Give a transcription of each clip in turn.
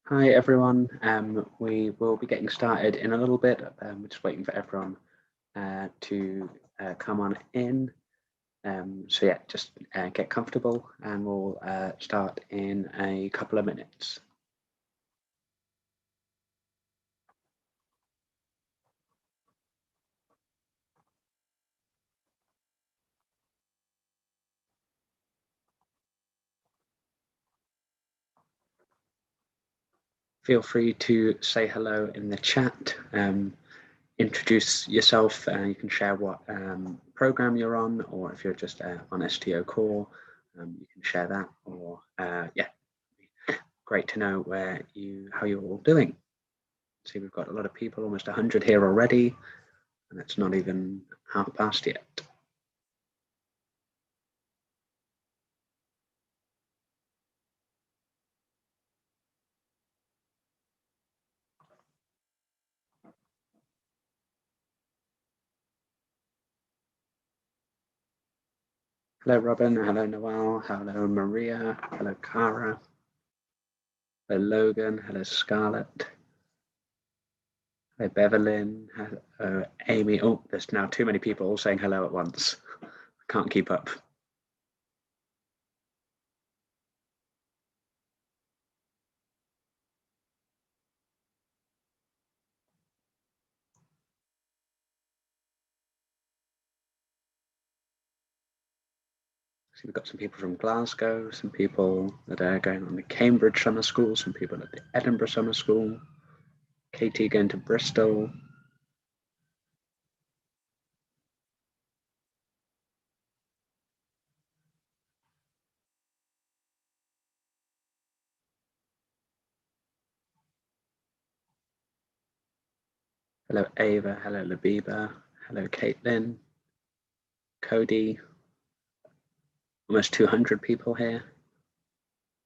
Hi everyone, we will be getting started in a little bit. We're just waiting for everyone to come on in. So yeah, just get comfortable and we'll start in a couple of minutes. Feel free to say hello in the chat. Introduce yourself. You can share what program you're on, or if you're just on STO Core, you can share that. Or yeah, great to know how you're all doing. See, we've got a lot of people, almost 100 here already, and it's not even half past yet. Hello, Robin. Hello, Noel. Hello, Maria. Hello, Cara. Hello, Logan. Hello, Scarlett. Hello, Beverlyn. Hello, Amy. Oh, there's now too many people all saying hello at once. I can't keep up. So we've got some people from Glasgow, some people that are going on the Cambridge Summer School, some people at the Edinburgh Summer School, Katie going to Bristol. Hello, Ava. Hello, Labiba. Hello, Caitlin. Cody. Almost 200 people here.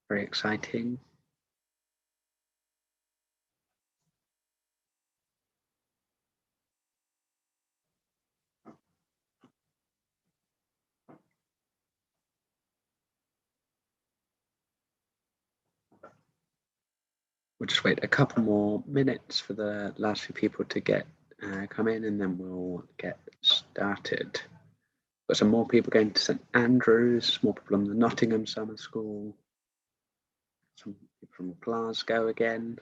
Very exciting. We'll just wait a couple more minutes for the last few people to come in, and then we'll get started. Got some more people going to St Andrews, more people from the Nottingham Summer School, some people from Glasgow again.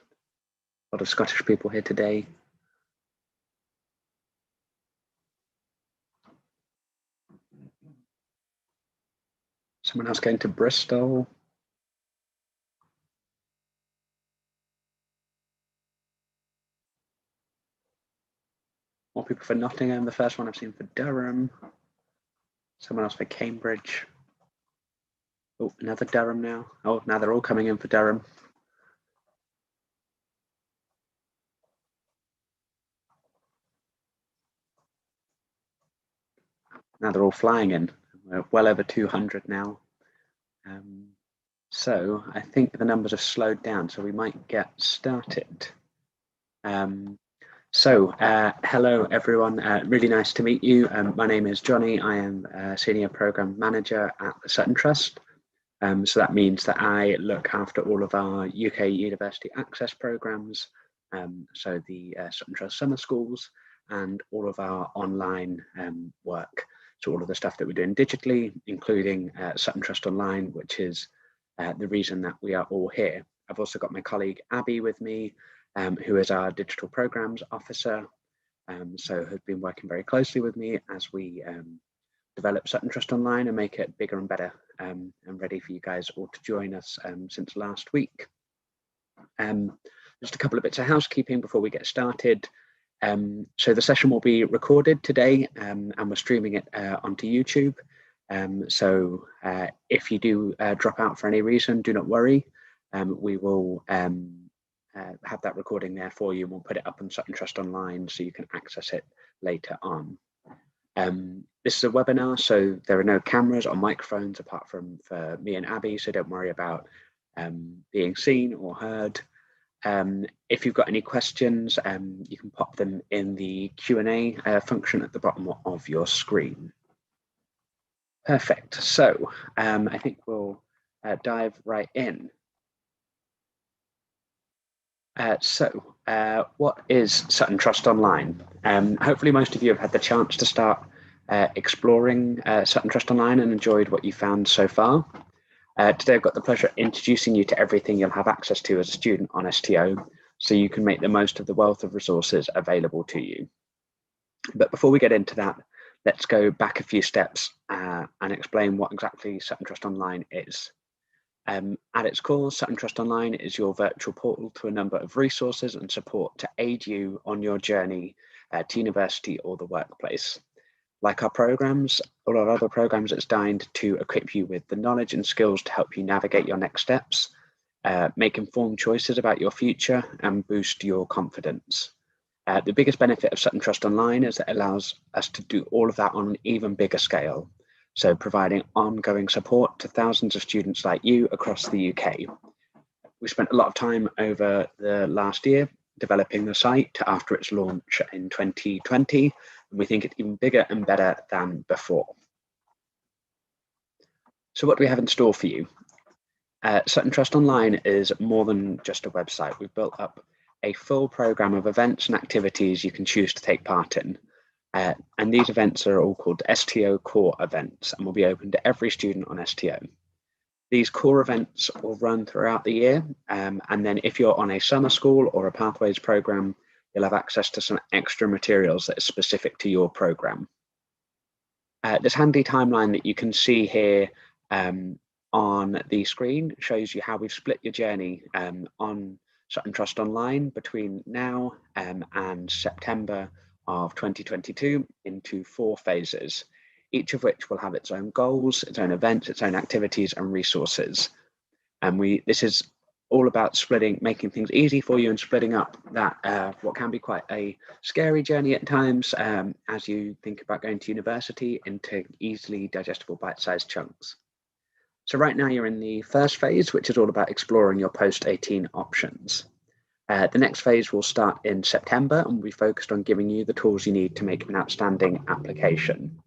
A lot of Scottish people here today. Someone else going to Bristol. More people for Nottingham. The first one I've seen for Durham. Someone else for Cambridge. Oh, another Durham now. Oh, now they're all coming in for Durham. Now they're all flying in. We're well over 200 now. So I think the numbers have slowed down, so we might get started. Hello everyone, really nice to meet you. My name is Johnny. I am a Senior Program Manager at the Sutton Trust. So that means that I look after all of our UK University Access programs, so the Sutton Trust Summer Schools, and all of our online work. So all of the stuff that we're doing digitally, including Sutton Trust Online, which is the reason that we are all here. I've also got my colleague Abby with me, who is our Digital Programs Officer, so has been working very closely with me as we develop Sutton Trust Online and make it bigger and better, and ready for you guys all to join us since last week. Just a couple of bits of housekeeping before we get started. So the session will be recorded today, and we're streaming it onto YouTube. So if you do drop out for any reason, do not worry. We will have that recording there for you, and we'll put it up on Sutton Trust Online so you can access it later on. This is a webinar, so there are no cameras or microphones apart from for me and Abby, so don't worry about being seen or heard. If you've got any questions, you can pop them in the Q&A function at the bottom of your screen. Perfect. So I think we'll dive right in. What is Sutton Trust Online? Hopefully most of you have had the chance to start exploring Sutton Trust Online and enjoyed what you found so far. Today I've got the pleasure of introducing you to everything you'll have access to as a student on STO, so you can make the most of the wealth of resources available to you. But before we get into that, let's go back a few steps and explain what exactly Sutton Trust Online is. At its core, Sutton Trust Online is your virtual portal to a number of resources and support to aid you on your journey to university or the workplace. Like our programs, all our other programs, it's designed to equip you with the knowledge and skills to help you navigate your next steps, make informed choices about your future, and boost your confidence. The biggest benefit of Sutton Trust Online is that it allows us to do all of that on an even bigger scale. So providing ongoing support to thousands of students like you across the UK. We spent a lot of time over the last year developing the site after its launch in 2020, and we think it's even bigger and better than before. So what do we have in store for you? Sutton Trust Online is more than just a website. We've built up a full program of events and activities you can choose to take part in. And these events are all called STO Core events and will be open to every student on STO. These core events will run throughout the year, and then if you're on a summer school or a pathways program, you'll have access to some extra materials that are specific to your program. This handy timeline that you can see here on the screen shows you how we've split your journey on Sutton Trust Online between now and September of 2022 into 4 phases, each of which will have its own goals, its own events, its own activities and resources. And this is all about making things easy for you and splitting up that what can be quite a scary journey at times as you think about going to university into easily digestible bite-sized chunks. So right now you're in the first phase, which is all about exploring your post-18 options. The next phase will start in September and will be focused on giving you the tools you need to make an outstanding application.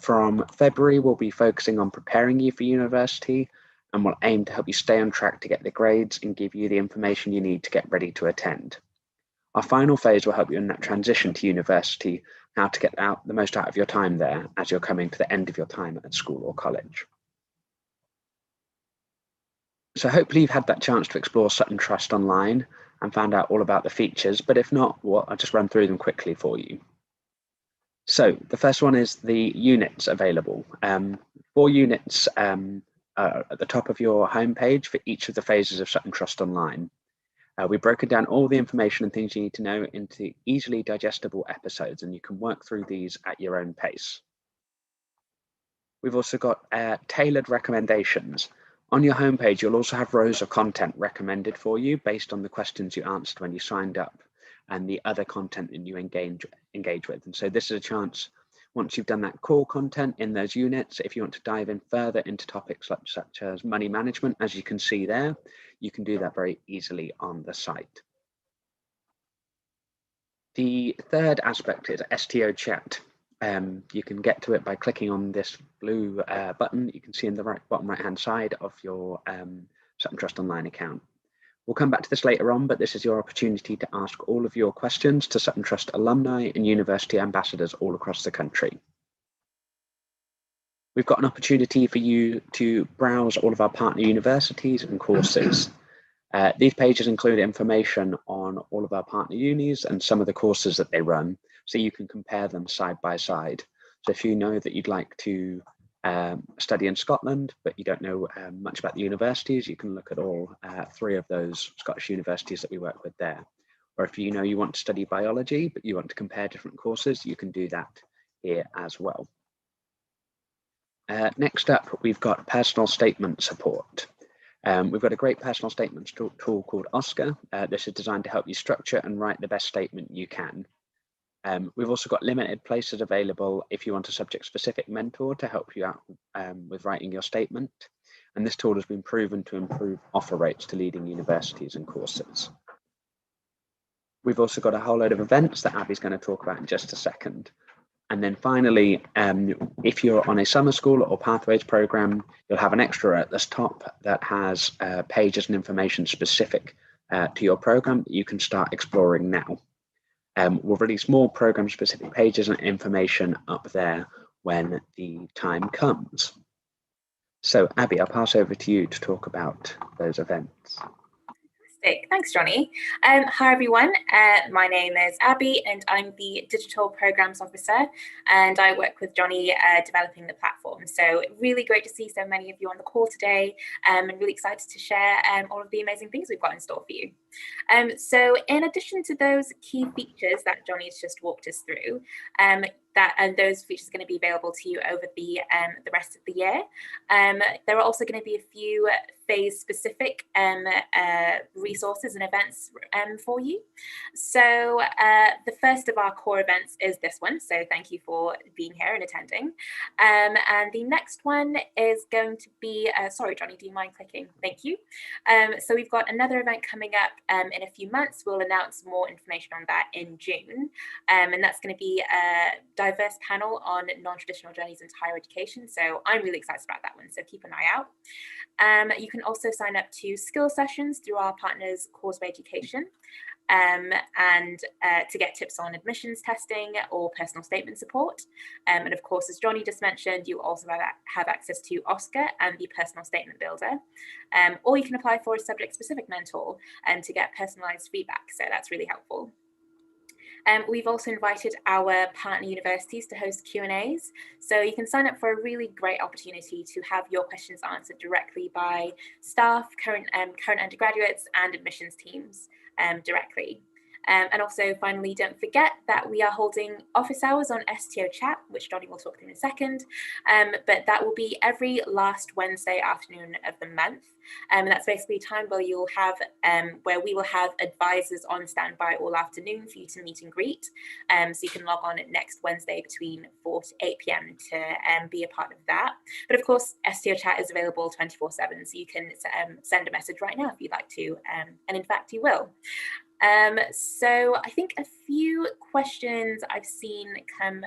From February, we'll be focusing on preparing you for university and will aim to help you stay on track to get the grades and give you the information you need to get ready to attend. Our final phase will help you in that transition to university, how to get the most out of your time there as you're coming to the end of your time at school or college. So hopefully you've had that chance to explore Sutton Trust Online and found out all about the features, but if not, I'll just run through them quickly for you. So the first one is the units available. 4 units at the top of your homepage for each of the phases of Sutton Trust Online. We've broken down all the information and things you need to know into easily digestible episodes, and you can work through these at your own pace. We've also got tailored recommendations. On your homepage, you'll also have rows of content recommended for you based on the questions you answered when you signed up and the other content that you engage with. And so this is a chance, once you've done that core content in those units, if you want to dive in further into topics such as money management, as you can see there, you can do that very easily on the site. The third aspect is STO Chat. You can get to it by clicking on this blue button you can see in the bottom right hand side of your Sutton Trust Online account. We'll come back to this later on, but this is your opportunity to ask all of your questions to Sutton Trust alumni and university ambassadors all across the country. We've got an opportunity for you to browse all of our partner universities and courses. These pages include information on all of our partner unis and some of the courses that they run, so you can compare them side by side. So if you know that you'd like to study in Scotland, but you don't know much about the universities, you can look at all 3 of those Scottish universities that we work with there. Or if you know you want to study biology, but you want to compare different courses, you can do that here as well. Next up, we've got personal statement support. We've got a great personal statements tool called Oscar. This is designed to help you structure and write the best statement you can. We've also got limited places available if you want a subject-specific mentor to help you out with writing your statement. And this tool has been proven to improve offer rates to leading universities and courses. We've also got a whole load of events that Abby's going to talk about in just a second. And then finally, if you're on a summer school or pathways program, you'll have an extra at the top that has pages and information specific to your program that you can start exploring now. We'll release more program-specific pages and information up there when the time comes. So, Abby, I'll pass over to you to talk about those events. Thanks, Johnny. Hi, everyone. My name is Abby, and I'm the Digital Programs Officer, and I work with Johnny developing the platform. So really great to see so many of you on the call today, and really excited to share all of the amazing things we've got in store for you. So in addition to those key features that Johnny's just walked us through, those features are going to be available to you over the rest of the year. There are also going to be a few phase-specific resources and events for you. So the first of our core events is this one. So thank you for being here and attending. And the next one is going to be, sorry, Johnny, do you mind clicking? Thank you. So we've got another event coming up in a few months. We'll announce more information on that in June. And that's going to be a diverse panel on non-traditional journeys into higher education. So I'm really excited about that one. So keep an eye out. You can also sign up to skill sessions through our partners Causeway Education and to get tips on admissions testing or personal statement support. And of course, as Johnny just mentioned, you also have access to Oscar and the personal statement builder. Or you can apply for a subject-specific mentor to get personalized feedback. So that's really helpful. We've also invited our partner universities to host Q&As. So you can sign up for a really great opportunity to have your questions answered directly by staff, current undergraduates and admissions teams directly. And also, finally, don't forget that we are holding office hours on STO Chat, which Johnny will talk through in a second. But that will be every last Wednesday afternoon of the month. And that's basically a time where you'll have, where we will have advisors on standby all afternoon for you to meet and greet. So you can log on next Wednesday between 4 to 8 p.m. to be a part of that. But of course, STO Chat is available 24/7, so you can send a message right now if you'd like to, and in fact, you will. So I think a few questions I've seen come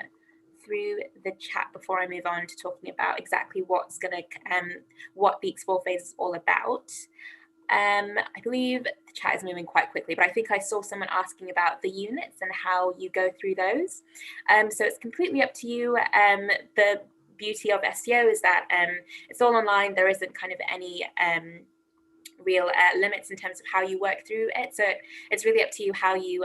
through the chat before I move on to talking about exactly what the Explore phase is all about. I believe the chat is moving quite quickly, but I think I saw someone asking about the units and how you go through those. So it's completely up to you. The beauty of STO is that it's all online. There isn't kind of any real limits in terms of how you work through it. So it's really up to you how you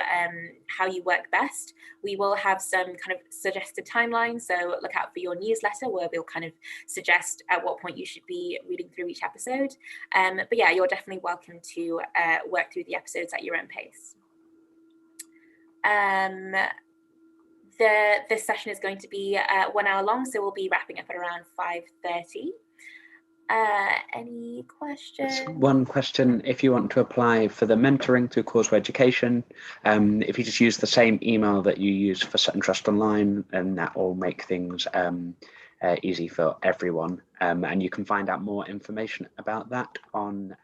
work best. We will have some kind of suggested timelines. So look out for your newsletter where we'll kind of suggest at what point you should be reading through each episode. But yeah, you're definitely welcome to work through the episodes at your own pace. This session is going to be 1 hour long, so we'll be wrapping up at around 5:30. Any questions? One question: if you want to apply for the mentoring through Causeway Education, if you just use the same email that you use for Sutton Trust Online, and that will make things easy for everyone. And you can find out more information about that on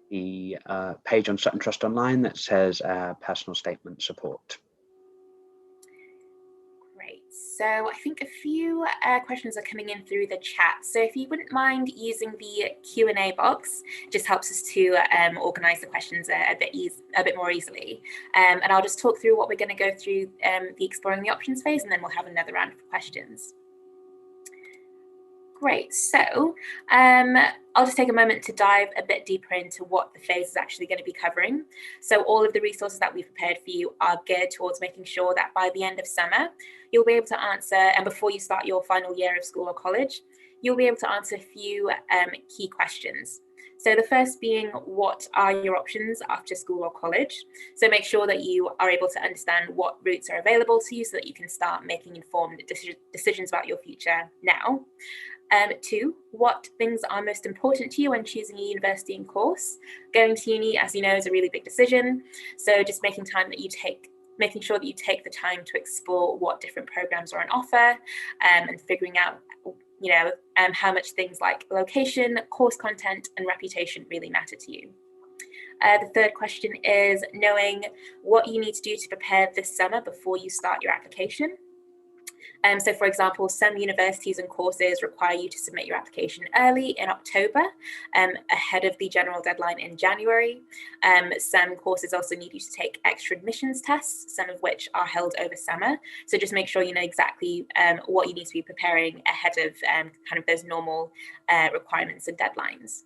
the page on Sutton Trust Online that says personal statement support. So I think a few questions are coming in through the chat. So if you wouldn't mind using the Q&A box, it just helps us to organise the questions a bit more easily. And I'll just talk through what we're going to go through the Exploring the Options phase, and then we'll have another round of questions. Great, so I'll just take a moment to dive a bit deeper into what the phase is actually going to be covering. So all of the resources that we've prepared for you are geared towards making sure that by the end of summer, you'll be able to answer, and before you start your final year of school or college, you'll be able to answer a few key questions. So the first being, what are your options after school or college? So make sure that you are able to understand what routes are available to you so that you can start making informed decisions about your future now. 2, what things are most important to you when choosing a university and course? Going to uni, as you know, is a really big decision. So just making sure that you take the time to explore what different programs are on offer, and figuring out, how much things like location, course content, and reputation really matter to you. The third question is knowing what you need to do to prepare this summer before you start your application. So for example, some universities and courses require you to submit your application early in October, ahead of the general deadline in January. Some courses also need you to take extra admissions tests, some of which are held over summer. So just make sure you know exactly what you need to be preparing ahead of kind of those normal requirements and deadlines.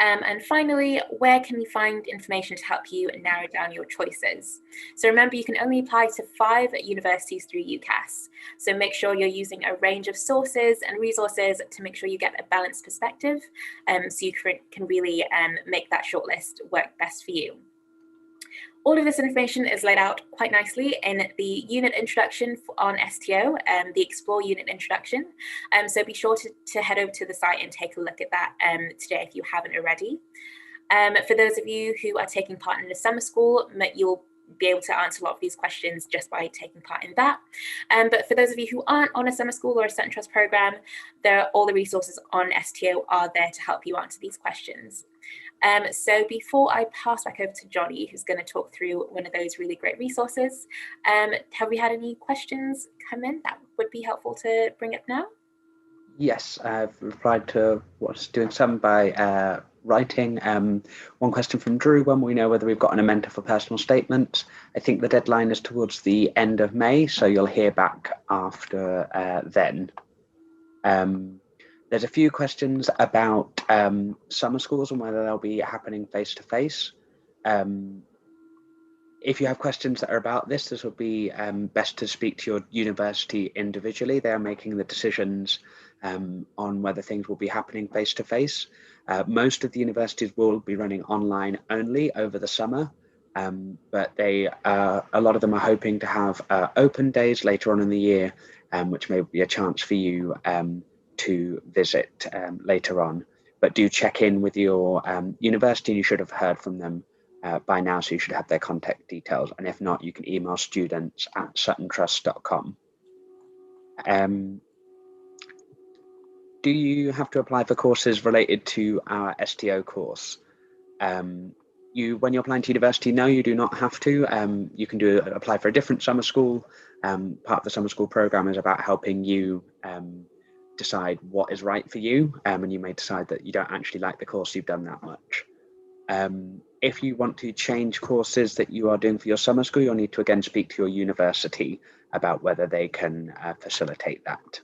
And finally, where can we find information to help you narrow down your choices? So remember, you can only apply to 5 universities through UCAS. So make sure you're using a range of sources and resources to make sure you get a balanced perspective, so you can really make that shortlist work best for you. All of this information is laid out quite nicely in the unit introduction on STO, the Explore unit introduction. So be sure to head over to the site and take a look at that today if you haven't already. For those of you who are taking part in the summer school, you'll be able to answer a lot of these questions just by taking part in that. But for those of you who aren't on a summer school or a Sutton Trust program, all the resources on STO are there to help you answer these questions. So before I pass back over to Johnny, who's going to talk through one of those really great resources, have we had any questions come in that would be helpful to bring up now? Yes, I've replied to what's doing some by writing. One question from Drew, when we know whether we've got an amendment for personal statements. I think the deadline is towards the end of May, so you'll hear back after then. There's a few questions about summer schools and whether they'll be happening face-to-face. If you have questions that are about this would be best to speak to your university individually. They're making the decisions on whether things will be happening face-to-face. Most of the universities will be running online only over the summer, but a lot of them are hoping to have open days later on in the year, which may be a chance for you to visit later on. But do check in with your university. You should have heard from them by now, so you should have their contact details. And if not, you can email students@suttontrust.com. Do you have to apply for courses related to our STO course? When you're applying to university, no, you do not have to. You can apply for a different summer school. Part of the summer school program is about helping you decide what is right for you, and you may decide that you don't actually like the course you've done that much. If you want to change courses that you are doing for your summer school, you'll need to again speak to your university about whether they can facilitate that.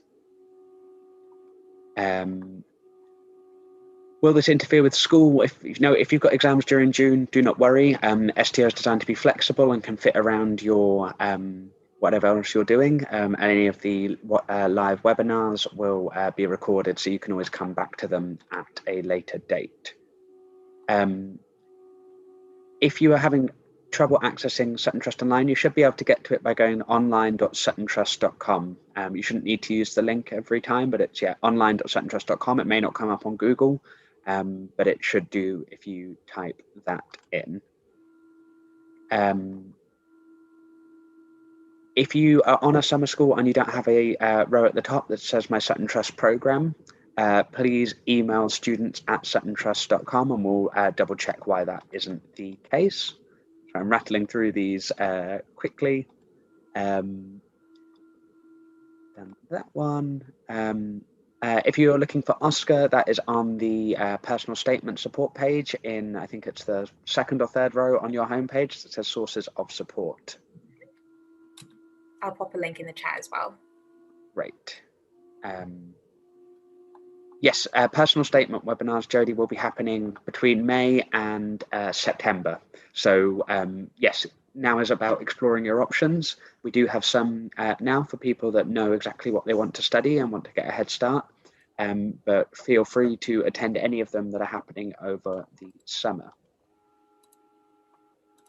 Will this interfere with school? If you've got exams during June, do not worry. STO is designed to be flexible and can fit around your whatever else you're doing. And any of the live webinars will be recorded, so you can always come back to them at a later date. If you are having trouble accessing Sutton Trust Online, you should be able to get to it by going online.suttontrust.com. You shouldn't need to use the link every time, but it's online.suttontrust.com. It may not come up on Google, but it should do if you type that in. If you are on a summer school and you don't have a row at the top that says My Sutton Trust Program, please email students@suttontrust.com and we'll double check why that isn't the case. So I'm rattling through these quickly. Done that one. If you're looking for Oscar, that is on the personal statement support page in, I think it's the second or third row on your homepage that says sources of support. I'll pop a link in the chat as well. Great. Yes, personal statement webinars, Jodie, will be happening between May and September. So yes, now is about exploring your options. We do have some now for people that know exactly what they want to study and want to get a head start. But feel free to attend any of them that are happening over the summer.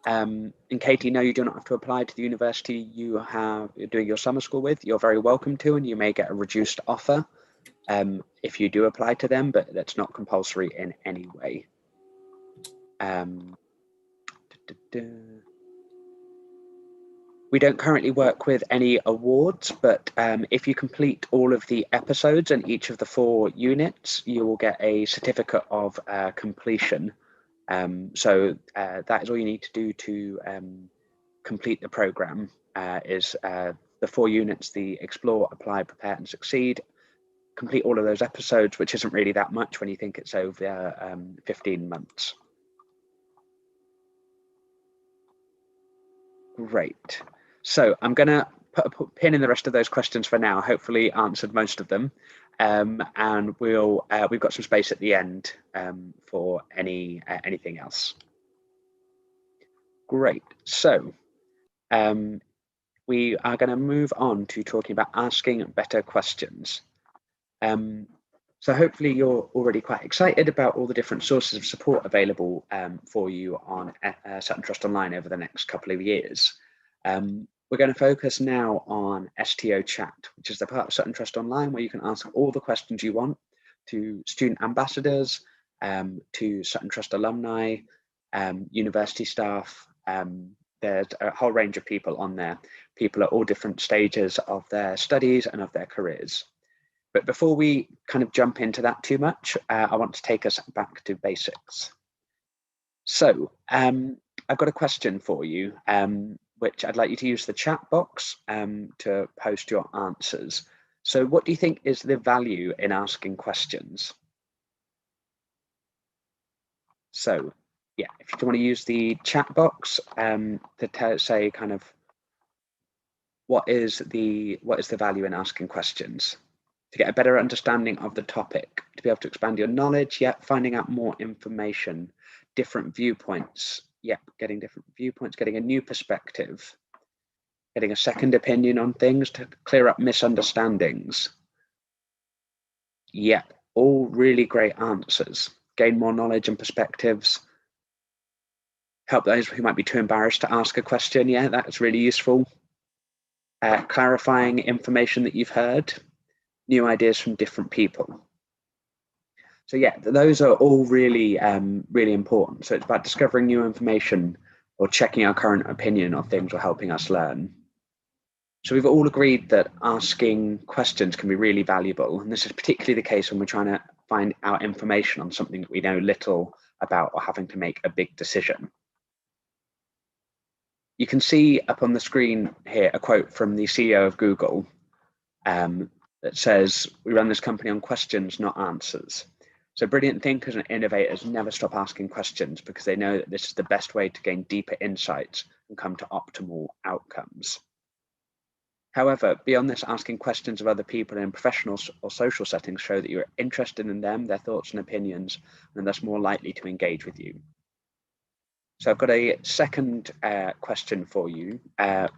And Katie, no, you do not have to apply to the university you're doing your summer school with. You're very welcome to, and you may get a reduced offer if you do apply to them, but that's not compulsory in any way. We don't currently work with any awards, but if you complete all of the episodes in each of the 4 units, you will get a certificate of completion. So that is all you need to do to complete the program, is the 4 units, the Explore, Apply, Prepare and Succeed. Complete all of those episodes, which isn't really that much when you think it's over 15 months. Great. So I'm going to put a pin in the rest of those questions for now. Hopefully answered most of them, and we've got some space at the end for anything else. Great. So we are going to move on to talking about asking better questions. So hopefully you're already quite excited about all the different sources of support available for you on Sutton Trust Online over the next couple of years. We're going to focus now on STO Chat, which is the part of Sutton Trust Online where you can ask all the questions you want to student ambassadors, to Sutton Trust alumni, university staff. There's a whole range of people on there, people at all different stages of their studies and of their careers. But before we kind of jump into that too much, I want to take us back to basics. So I've got a question for you, which I'd like you to use the chat box to post your answers. So what do you think is the value in asking questions? So yeah, if you want to use the chat box to say kind of what is the value in asking questions? To get a better understanding of the topic, to be able to expand your knowledge, yet finding out more information, different viewpoints, getting different viewpoints, getting a new perspective, getting a second opinion on things to clear up misunderstandings. All really great answers. Gain more knowledge and perspectives. Help those who might be too embarrassed to ask a question. Yeah, that's really useful. Clarifying information that you've heard. New ideas from different people. So yeah, those are all really, really important. So it's about discovering new information or checking our current opinion of things or helping us learn. So we've all agreed that asking questions can be really valuable. And this is particularly the case when we're trying to find out information on something that we know little about or having to make a big decision. You can see up on the screen here a quote from the CEO of Google that says, "We run this company on questions, not answers." So brilliant thinkers and innovators never stop asking questions because they know that this is the best way to gain deeper insights and come to optimal outcomes. However, beyond this, asking questions of other people in professional or social settings show that you're interested in them, their thoughts and opinions, and thus more likely to engage with you. So I've got a second question for you,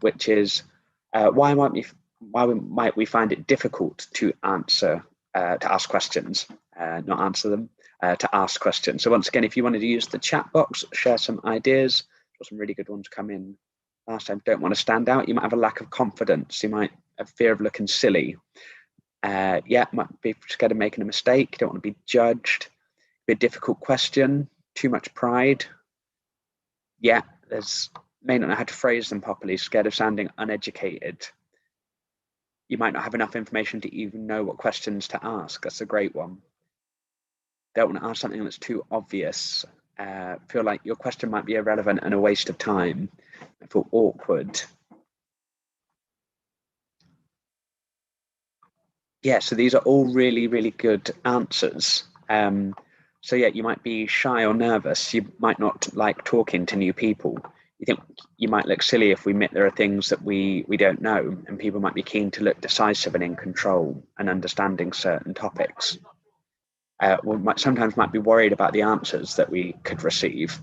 which is why might we find it difficult to ask questions, not answer them, to ask questions? So once again, if you wanted to use the chat box, share some ideas, got some really good ones come in last time. Don't want to stand out. You might have a lack of confidence. You might have fear of looking silly. Might be scared of making a mistake. You don't want to be judged. Be a difficult question. Too much pride. May not know how to phrase them properly. Scared of sounding uneducated. You might not have enough information to even know what questions to ask. That's a great one. Don't want to ask something that's too obvious. Feel like your question might be irrelevant and a waste of time. Feel awkward. So these are all really, really good answers. So you might be shy or nervous. You might not like talking to new people. You think you might look silly if we admit there are things that we don't know, and people might be keen to look decisive and in control and understanding certain topics. We sometimes might be worried about the answers that we could receive.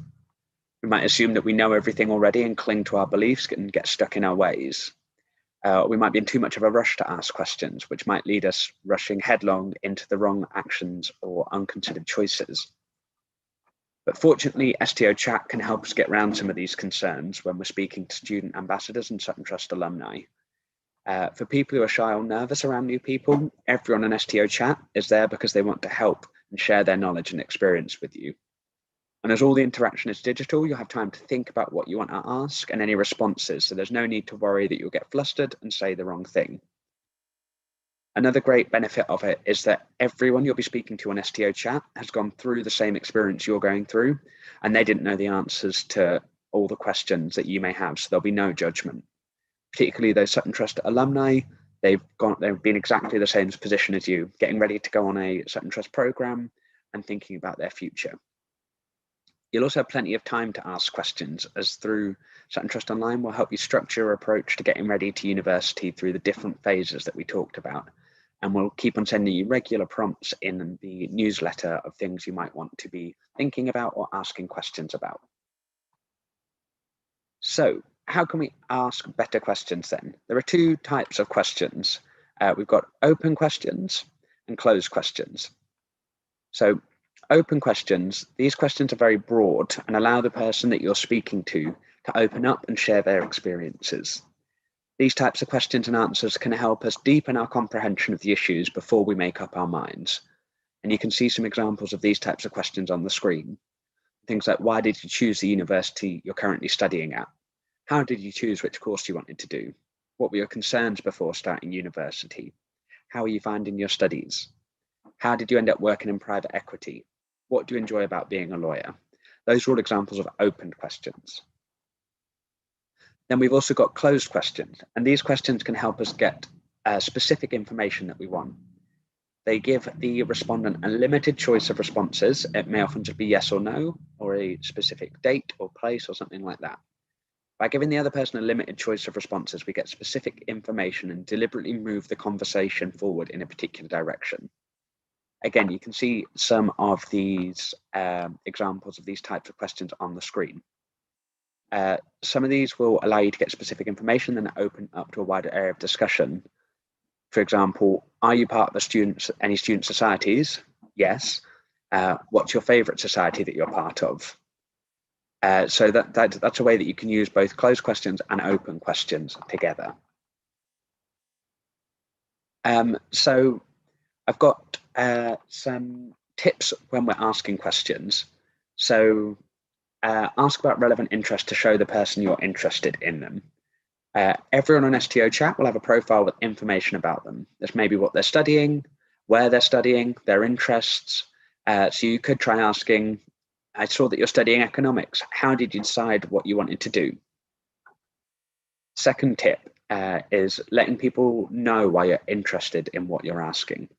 We might assume that we know everything already and cling to our beliefs and get stuck in our ways. We might be in too much of a rush to ask questions, which might lead us rushing headlong into the wrong actions or unconsidered choices. But fortunately, STO Chat can help us get around some of these concerns when we're speaking to student ambassadors and Sutton Trust alumni. For people who are shy or nervous around new people, everyone on STO Chat is there because they want to help and share their knowledge and experience with you. And as all the interaction is digital, you'll have time to think about what you want to ask and any responses, so there's no need to worry that you'll get flustered and say the wrong thing. Another great benefit of it is that everyone you'll be speaking to on STO Chat has gone through the same experience you're going through, and they didn't know the answers to all the questions that you may have, so there'll be no judgment. particularly those Sutton Trust alumni. They've been exactly the same position as you, getting ready to go on a Sutton Trust program and thinking about their future. You'll also have plenty of time to ask questions, as through Sutton Trust Online will help you structure your approach to getting ready to university through the different phases that we talked about. And we'll keep on sending you regular prompts in the newsletter of things you might want to be thinking about or asking questions about. So how can we ask better questions then? There are two types of questions. We've got open questions and closed questions. So open questions, these questions are very broad and allow the person that you're speaking to open up and share their experiences. These types of questions and answers can help us deepen our comprehension of the issues before we make up our minds. And you can see some examples of these types of questions on the screen. Things like, why did you choose the university you're currently studying at? How did you choose which course you wanted to do? What were your concerns before starting university? How are you finding your studies? How did you end up working in private equity? What do you enjoy about being a lawyer? Those are all examples of open questions. Then we've also got closed questions, and these questions can help us get specific information that we want. They give the respondent a limited choice of responses. It may often just be yes or no, or a specific date or place or something like that. By giving the other person a limited choice of responses, we get specific information and deliberately move the conversation forward in a particular direction. Again, you can see some of these examples of these types of questions on the screen. Some of these will allow you to get specific information and open up to a wider area of discussion. For example, are you part of any student societies? Yes. What's your favorite society that you're part of? So that's a way that you can use both closed questions and open questions together. So I've got some tips when we're asking questions. So ask about relevant interest to show the person you're interested in them. Everyone on STO chat will have a profile with information about them. There's maybe what they're studying, where they're studying, their interests. So you could try asking, I saw that you're studying economics. How did you decide what you wanted to do? Second tip is letting people know why you're interested in what you're asking.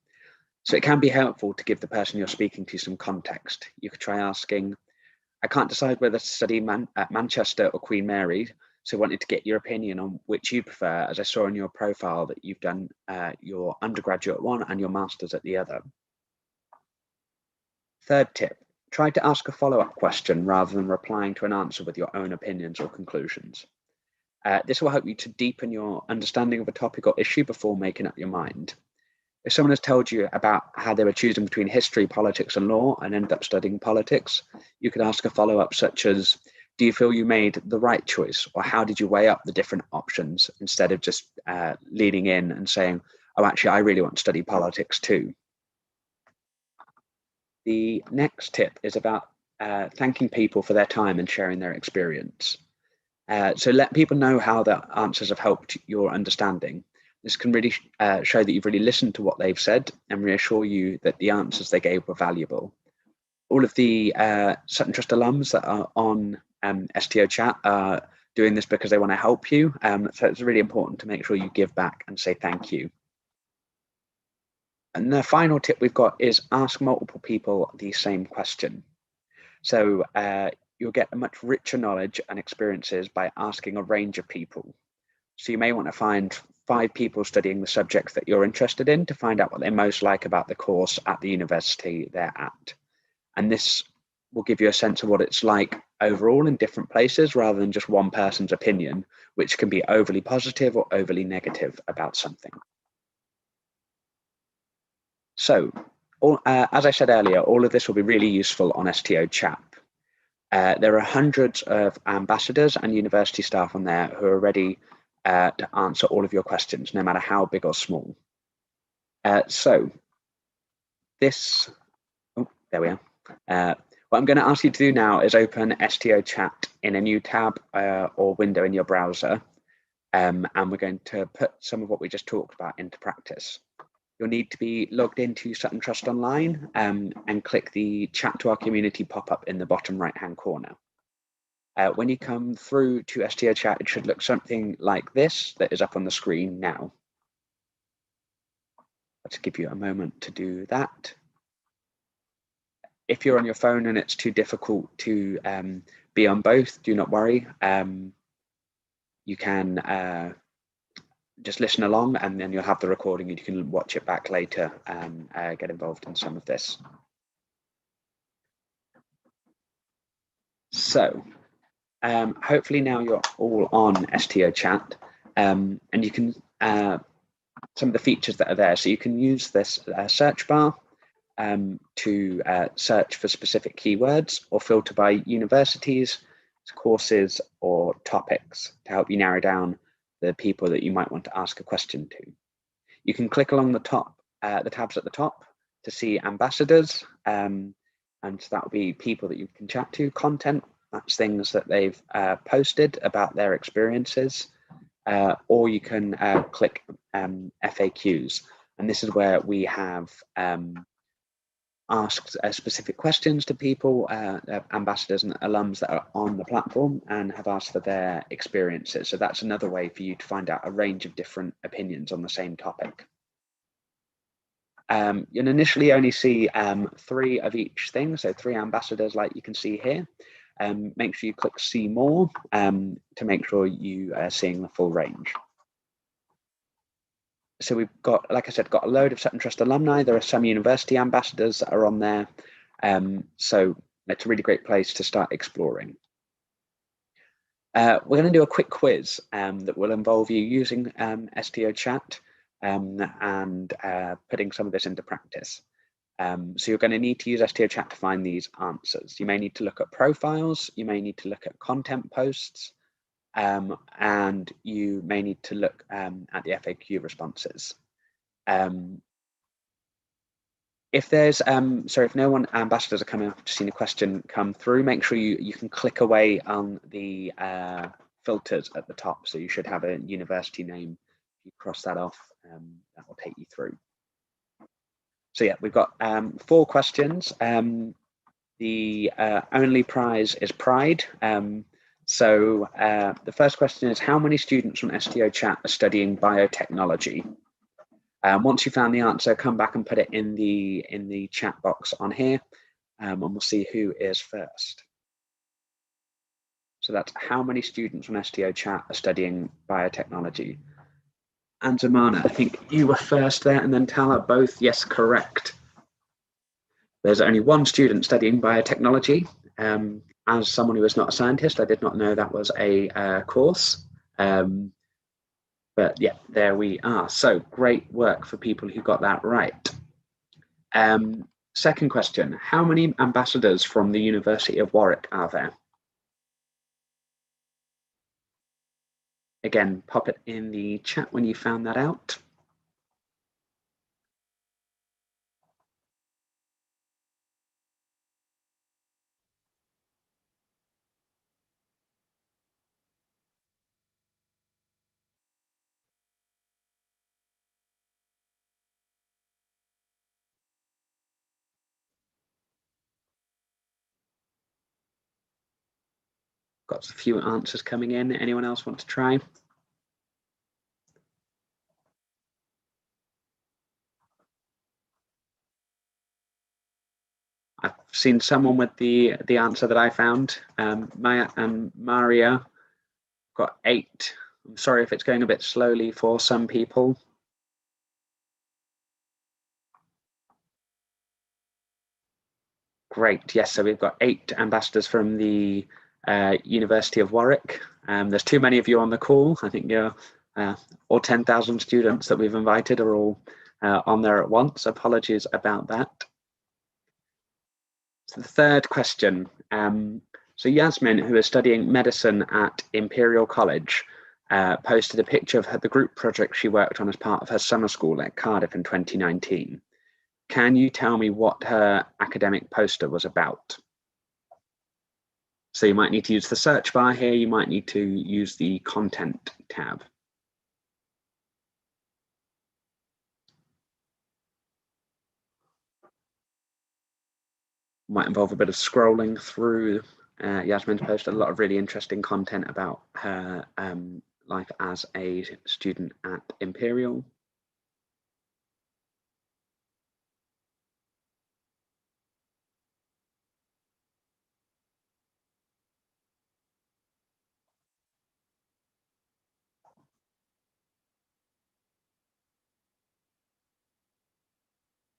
So it can be helpful to give the person you're speaking to some context. You could try asking, I can't decide whether to study at Manchester or Queen Mary, so I wanted to get your opinion on which you prefer, as I saw in your profile that you've done your undergraduate at one and your master's at the other. Third tip, try to ask a follow-up question rather than replying to an answer with your own opinions or conclusions. This will help you to deepen your understanding of a topic or issue before making up your mind. If someone has told you about how they were choosing between history, politics, and law and ended up studying politics, you could ask a follow-up such as, do you feel you made the right choice? Or how did you weigh up the different options instead of just leaning in and saying, oh, actually, I really want to study politics too. The next tip is about thanking people for their time and sharing their experience. So let people know how the answers have helped your understanding. This can really show that you've really listened to what they've said and reassure you that the answers they gave were valuable. All of the Sutton Trust alums that are on STO chat are doing this because they want to help you. So it's really important to make sure you give back and say thank you. And the final tip we've got is ask multiple people the same question. So you'll get a much richer knowledge and experiences by asking a range of people. So you may want to find 5 people studying the subjects that you're interested in to find out what they most like about the course at the university they're at. And this will give you a sense of what it's like overall in different places rather than just one person's opinion, which can be overly positive or overly negative about something. So as I said earlier, all of this will be really useful on STO chat. There are hundreds of ambassadors and university staff on there who are ready to answer all of your questions, no matter how big or small. So this, oh, there we are. What I'm going to ask you to do now is open STO chat in a new tab or window in your browser, and we're going to put some of what we just talked about into practice. You'll need to be logged into Sutton Trust Online and click the chat to our community pop-up in the bottom right-hand corner. When you come through to STO chat, it should look something like this that is up on the screen now. Let's give you a moment to do that. If you're on your phone and it's too difficult to be on both, do not worry. You can just listen along, and then you'll have the recording and you can watch it back later and get involved in some of this. So hopefully now you're all on STO chat, and you can some of the features that are there. So you can use this search bar to search for specific keywords, or filter by universities, courses, or topics to help you narrow down the people that you might want to ask a question to. You can click along the top, the tabs at the top, to see ambassadors, and so that will be people that you can chat to. Content, that's things that they've posted about their experiences, or you can click FAQs, and this is where we have asked specific questions to people, ambassadors and alums that are on the platform, and have asked for their experiences. So that's another way for you to find out a range of different opinions on the same topic. You'll initially only see 3 of each thing, so 3 ambassadors like you can see here. Make sure you click see more to make sure you are seeing the full range. So we've got, like I said, got a load of Sutton Trust alumni. There are some university ambassadors that are on there. So it's a really great place to start exploring. We're going to do a quick quiz that will involve you using STO chat and putting some of this into practice. So you're going to need to use STO chat to find these answers. You may need to look at profiles. You may need to look at content posts. And you may need to look at the FAQ responses. If there's if no one ambassadors are coming up to see a question come through, make sure you can click away on the filters at the top. So you should have a university name. If you cross that off, that will take you through. So yeah, we've got 4 questions. The only prize is pride. So the first question is, how many students from STO chat are studying biotechnology? Once you found the answer, come back and put it in the chat box on here, and we'll see who is first. So that's how many students from STO chat are studying biotechnology. And Zamana, I think you were first there, and then Tala, both yes, correct. There's only 1 student studying biotechnology. As someone who is not a scientist, I did not know that was a course. But yeah, there we are. So great work for people who got that right. Second question, how many ambassadors from the University of Warwick are there? Again, pop it in the chat when you found that out. Got a few answers coming in. Anyone else want to try? I've seen someone with the answer that I found. Maya and Maria got 8. I'm sorry if it's going a bit slowly for some people. Great, yes, so we've got 8 ambassadors from the University of Warwick. There's too many of you on the call. I think you're all 10,000 students that we've invited are all on there at once. Apologies about that. So the third question. So Yasmin, who is studying medicine at Imperial College, posted a picture of the group project she worked on as part of her summer school at Cardiff in 2019. Can you tell me what her academic poster was about? So you might need to use the search bar here. You might need to use the content tab. Might involve a bit of scrolling through Yasmin's posted a lot of really interesting content about her life as a student at Imperial.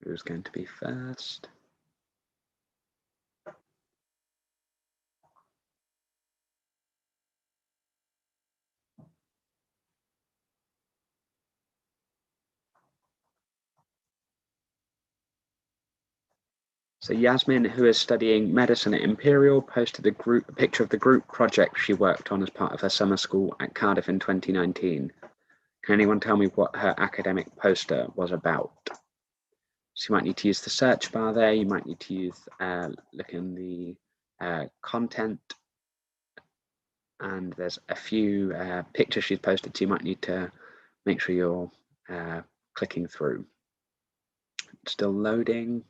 Who's going to be first? So Yasmin, who is studying medicine at Imperial, posted a picture of the group project she worked on as part of her summer school at Cardiff in 2019. Can anyone tell me what her academic poster was about? So you might need to use the search bar there. You might need to use look in the content, and there's a few pictures she's posted, so you might need to make sure you're clicking through. It's still loading.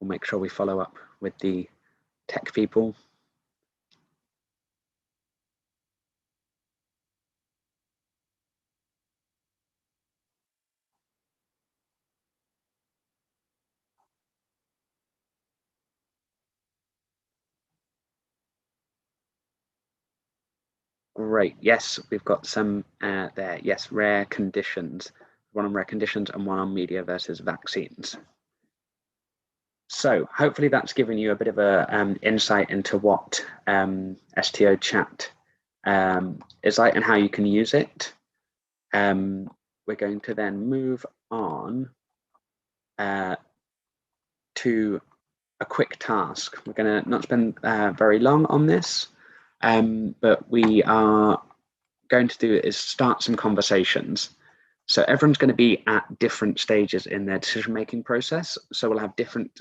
We'll make sure we follow up with the tech people. Great. Yes, we've got some there. Yes, rare conditions. One on rare conditions and one on media versus vaccines. So hopefully that's given you a bit of a insight into what STO Chat is like and how you can use it. We're going to then move on to a quick task. We're going to not spend very long on this, but we are going to do is start some conversations. So everyone's going to be at different stages in their decision-making process. So we'll have different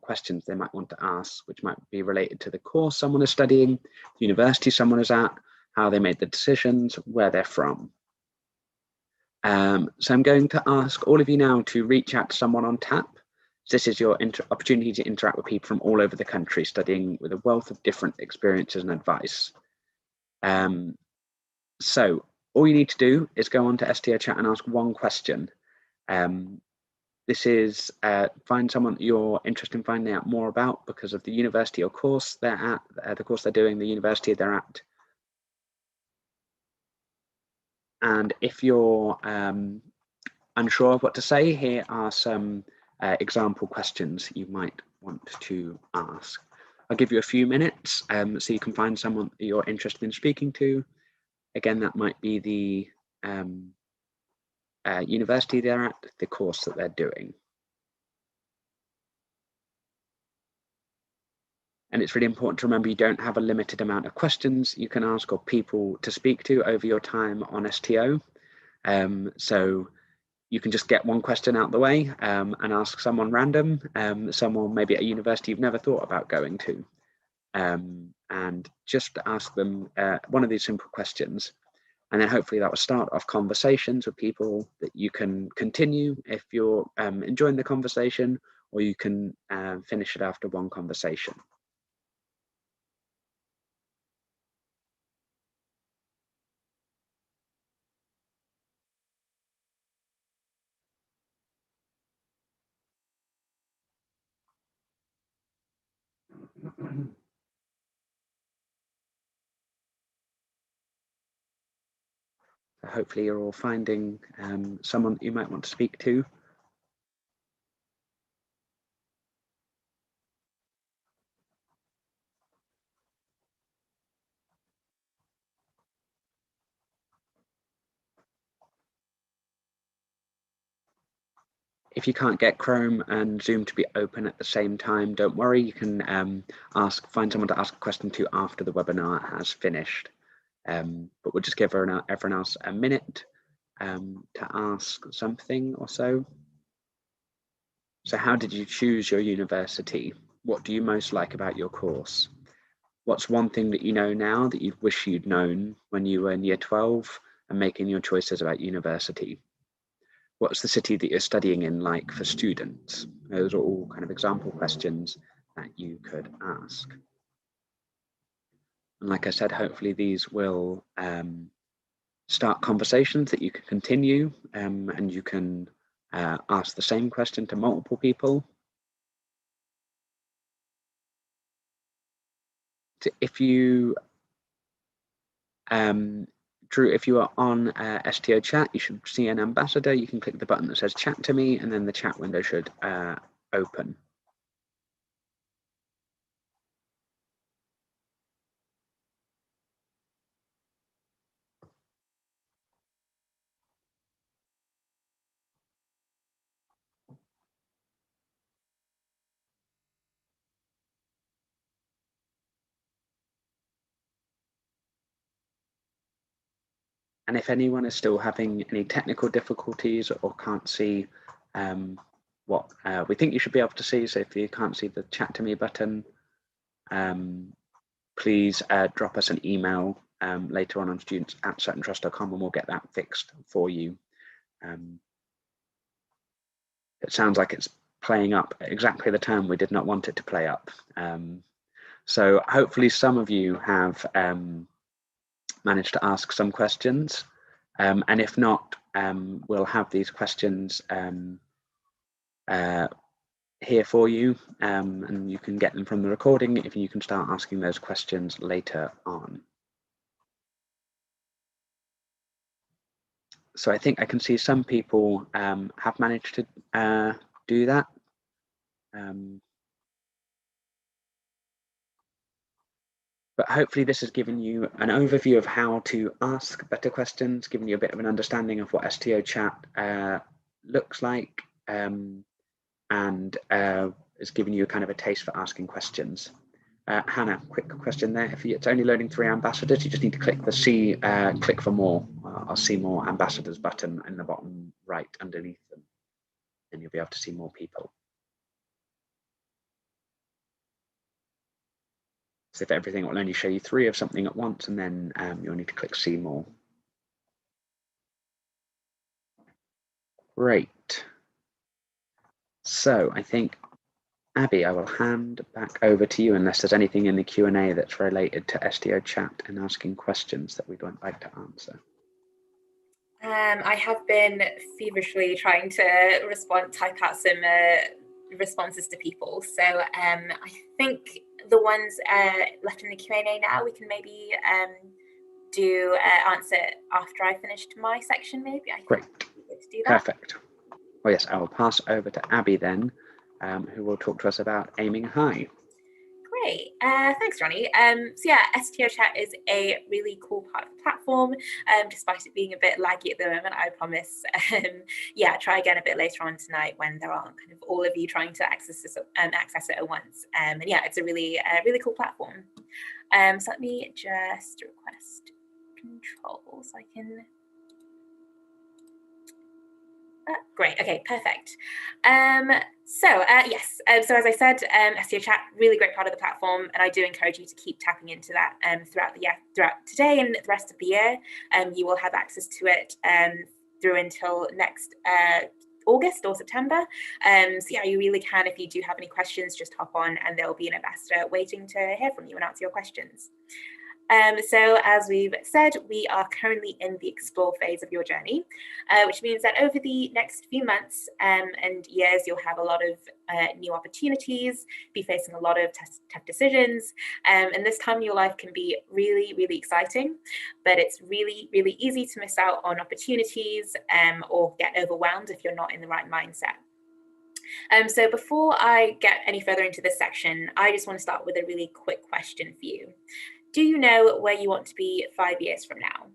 questions they might want to ask, which might be related to the course someone is studying, the university someone is at, how they made the decisions, where they're from. So I'm going to ask all of you now to reach out to someone on tap. This is your opportunity to interact with people from all over the country, studying with a wealth of different experiences and advice. So all you need to do is go on to STO Chat and ask one question. This is find someone you're interested in finding out more about because of the university or course they're at, the course they're doing, the university they're at. And if you're unsure of what to say, here are some example questions you might want to ask. I'll give you a few minutes so you can find someone that you're interested in speaking to. Again, that might be the university they're at, the course that they're doing. And it's really important to remember you don't have a limited amount of questions you can ask or people to speak to over your time on STO. So you can just get one question out the way and ask someone random, someone maybe at a university you've never thought about going to, and just ask them one of these simple questions. And then hopefully that will start off conversations with people that you can continue if you're enjoying the conversation, or you can finish it after one conversation. Hopefully you're all finding someone that you might want to speak to. If you can't get Chrome and Zoom to be open at the same time, don't worry, you can find someone to ask a question to after the webinar has finished. But we'll just give everyone else a minute to ask something or so. So how did you choose your university? What do you most like about your course? What's one thing that you know now that you wish you'd known when you were in year 12 and making your choices about university? What's the city that you're studying in like for students? Those are all kind of example questions that you could ask. And like I said, hopefully these will start conversations that you can continue, and you can ask the same question to multiple people. If you, Drew, if you are on STO chat, you should see an ambassador. You can click the button that says chat to me, and then the chat window should open. And if anyone is still having any technical difficulties or can't see what we think you should be able to see, so if you can't see the chat to me button, please drop us an email later on students@suttontrust.com and we'll get that fixed for you. It sounds like it's playing up at exactly the time we did not want it to play up. So hopefully some of you have managed to ask some questions, and if not, we'll have these questions here for you, and you can get them from the recording if you can start asking those questions later on. So I think I can see some people have managed to do that. But hopefully this has given you an overview of how to ask better questions, given you a bit of an understanding of what STO chat looks like, and has given you a kind of a taste for asking questions. Hannah, quick question there. If it's only loading 3 ambassadors, you just need to click the click for more, or see more ambassadors button in the bottom right underneath them, and you'll be able to see more people. So if everything will only show you 3 of something at once, and then you'll need to click see more. Great. So I think, Abby, I will hand back over to you unless there's anything in the Q&A that's related to STO chat and asking questions that we'd like to answer. I have been feverishly trying to type out some responses to people. So I think the ones left in the Q&A now, we can maybe answer after I finished my section, maybe. Great. To do that. Perfect. Well, yes, I will pass over to Abby then, who will talk to us about aiming high. Great. Thanks, Johnny. So yeah, STO Chat is a really cool part of the platform. Despite it being a bit laggy at the moment, I promise. Yeah, try again a bit later on tonight when there aren't kind of all of you trying to access it at once. And yeah, it's a really cool platform. So let me just request control so I can. Great. Okay, perfect. So as I said, STO Chat, really great part of the platform, and I do encourage you to keep tapping into that throughout today and the rest of the year. You will have access to it through until next August or September. So yeah, you really can, if you do have any questions, just hop on and there'll be an ambassador waiting to hear from you and answer your questions. So as we've said, we are currently in the explore phase of your journey, which means that over the next few months and years, you'll have a lot of new opportunities, be facing a lot of tough decisions. And this time in your life can be really, really exciting, but it's really, really easy to miss out on opportunities or get overwhelmed if you're not in the right mindset. So before I get any further into this section, I just want to start with a really quick question for you. Do you know where you want to be 5 years from now?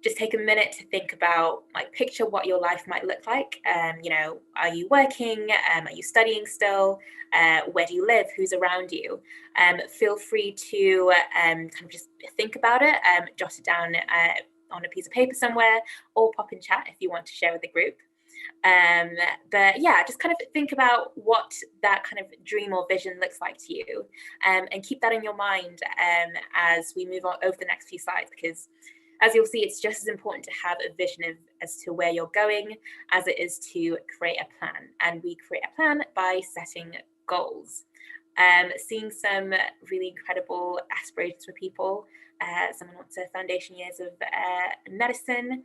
Just take a minute to think about, picture what your life might look like. You know, are you working? Are you studying still? Where do you live? Who's around you? Feel free to kind of just think about it, jot it down on a piece of paper somewhere, or pop in chat if you want to share with the group. But yeah, just kind of think about what that kind of dream or vision looks like to you, and keep that in your mind as we move on over the next few slides, because as you'll see, it's just as important to have a vision as to where you're going as it is to create a plan. And we create a plan by setting goals. Seeing some really incredible aspirations for people. Someone wants a foundation years of medicine.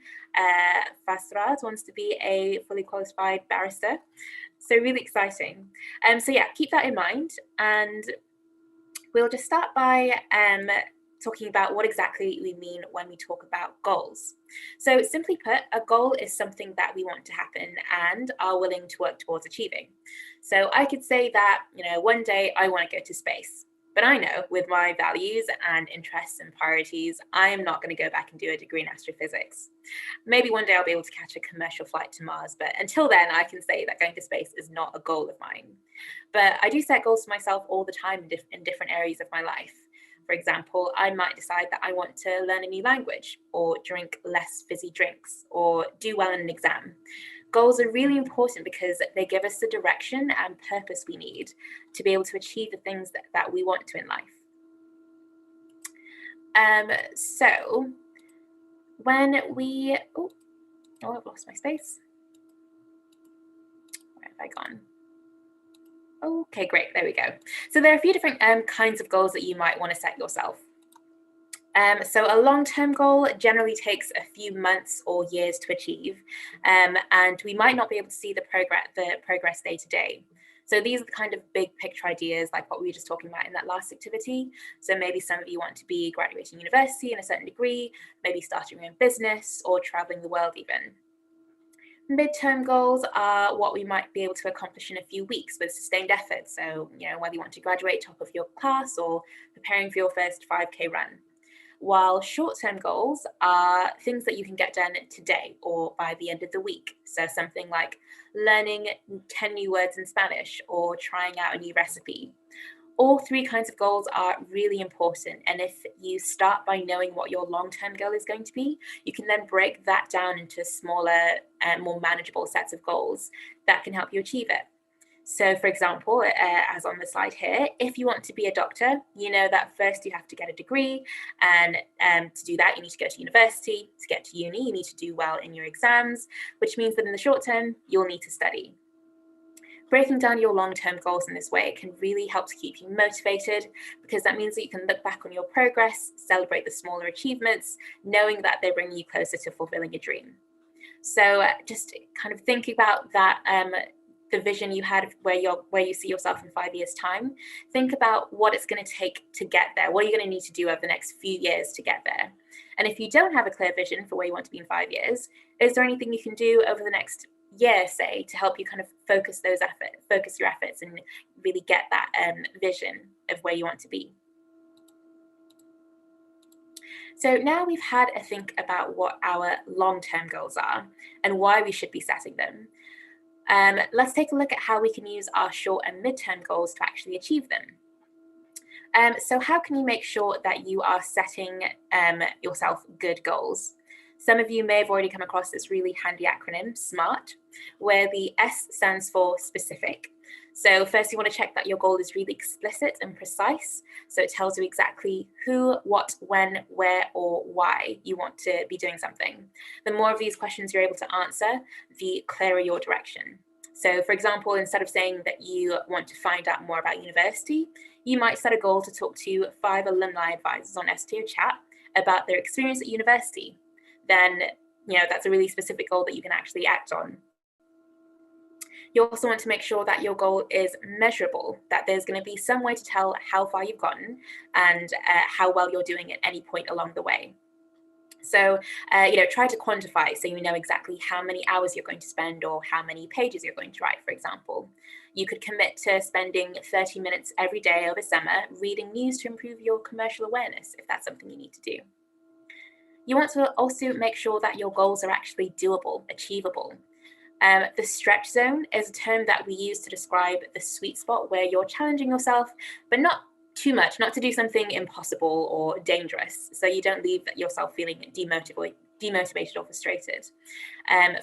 Fasraz wants to be a fully qualified barrister. So really exciting. So yeah, keep that in mind. And we'll just start by talking about what exactly we mean when we talk about goals. So simply put, a goal is something that we want to happen and are willing to work towards achieving. So I could say that, one day I want to go to space, but I know with my values and interests and priorities, I am not going to go back and do a degree in astrophysics. Maybe one day I'll be able to catch a commercial flight to Mars, but until then, I can say that going to space is not a goal of mine. But I do set goals for myself all the time in different areas of my life. For example, I might decide that I want to learn a new language, or drink less fizzy drinks, or do well in an exam. Goals are really important because they give us the direction and purpose we need to be able to achieve the things that we want to in life. So when we, I've lost my space. Where have I gone? Okay, great, there we go. So there are a few different kinds of goals that you might want to set yourself. So a long-term goal generally takes a few months or years to achieve, and we might not be able to see the progress day to day. So these are the kind of big picture ideas like what we were just talking about in that last activity. So maybe some of you want to be graduating university in a certain degree, maybe starting your own business or traveling the world even. Midterm goals are what we might be able to accomplish in a few weeks with sustained effort. So, whether you want to graduate top of your class or preparing for your first 5K run. While short-term goals are things that you can get done today or by the end of the week. So something like learning 10 new words in Spanish or trying out a new recipe. All three kinds of goals are really important. And if you start by knowing what your long-term goal is going to be, you can then break that down into smaller and more manageable sets of goals that can help you achieve it. So for example, as on the slide here, if you want to be a doctor, you know that first you have to get a degree, and to do that, you need to go to university. To get to uni, you need to do well in your exams, which means that in the short term, you'll need to study. Breaking down your long-term goals in this way can really help to keep you motivated, because that means that you can look back on your progress, celebrate the smaller achievements, knowing that they bring you closer to fulfilling a dream. So just kind of think about that, the vision you had of where you see yourself in 5 years' time. Think about what it's going to take to get there. What are you going to need to do over the next few years to get there? And if you don't have a clear vision for where you want to be in 5 years, is there anything you can do over the next year, say, to help you kind of focus your efforts and really get that vision of where you want to be? So now we've had a think about what our long-term goals are and why we should be setting them. Let's take a look at how we can use our short and midterm goals to actually achieve them. So how can you make sure that you are setting yourself good goals? Some of you may have already come across this really handy acronym, SMART, where the S stands for specific. So first you want to check that your goal is really explicit and precise. So it tells you exactly who, what, when, where, or why you want to be doing something. The more of these questions you're able to answer, the clearer your direction. So for example, instead of saying that you want to find out more about university, you might set a goal to talk to 5 alumni advisors on STO Chat about their experience at university. Then, that's a really specific goal that you can actually act on. You also want to make sure that your goal is measurable, that there's going to be some way to tell how far you've gotten and how well you're doing at any point along the way. So, try to quantify so you know exactly how many hours you're going to spend or how many pages you're going to write, for example. You could commit to spending 30 minutes every day over summer reading news to improve your commercial awareness, if that's something you need to do. You want to also make sure that your goals are actually doable, achievable. The stretch zone is a term that we use to describe the sweet spot where you're challenging yourself, but not too much, not to do something impossible or dangerous, so you don't leave yourself feeling demotivated demotivated or frustrated.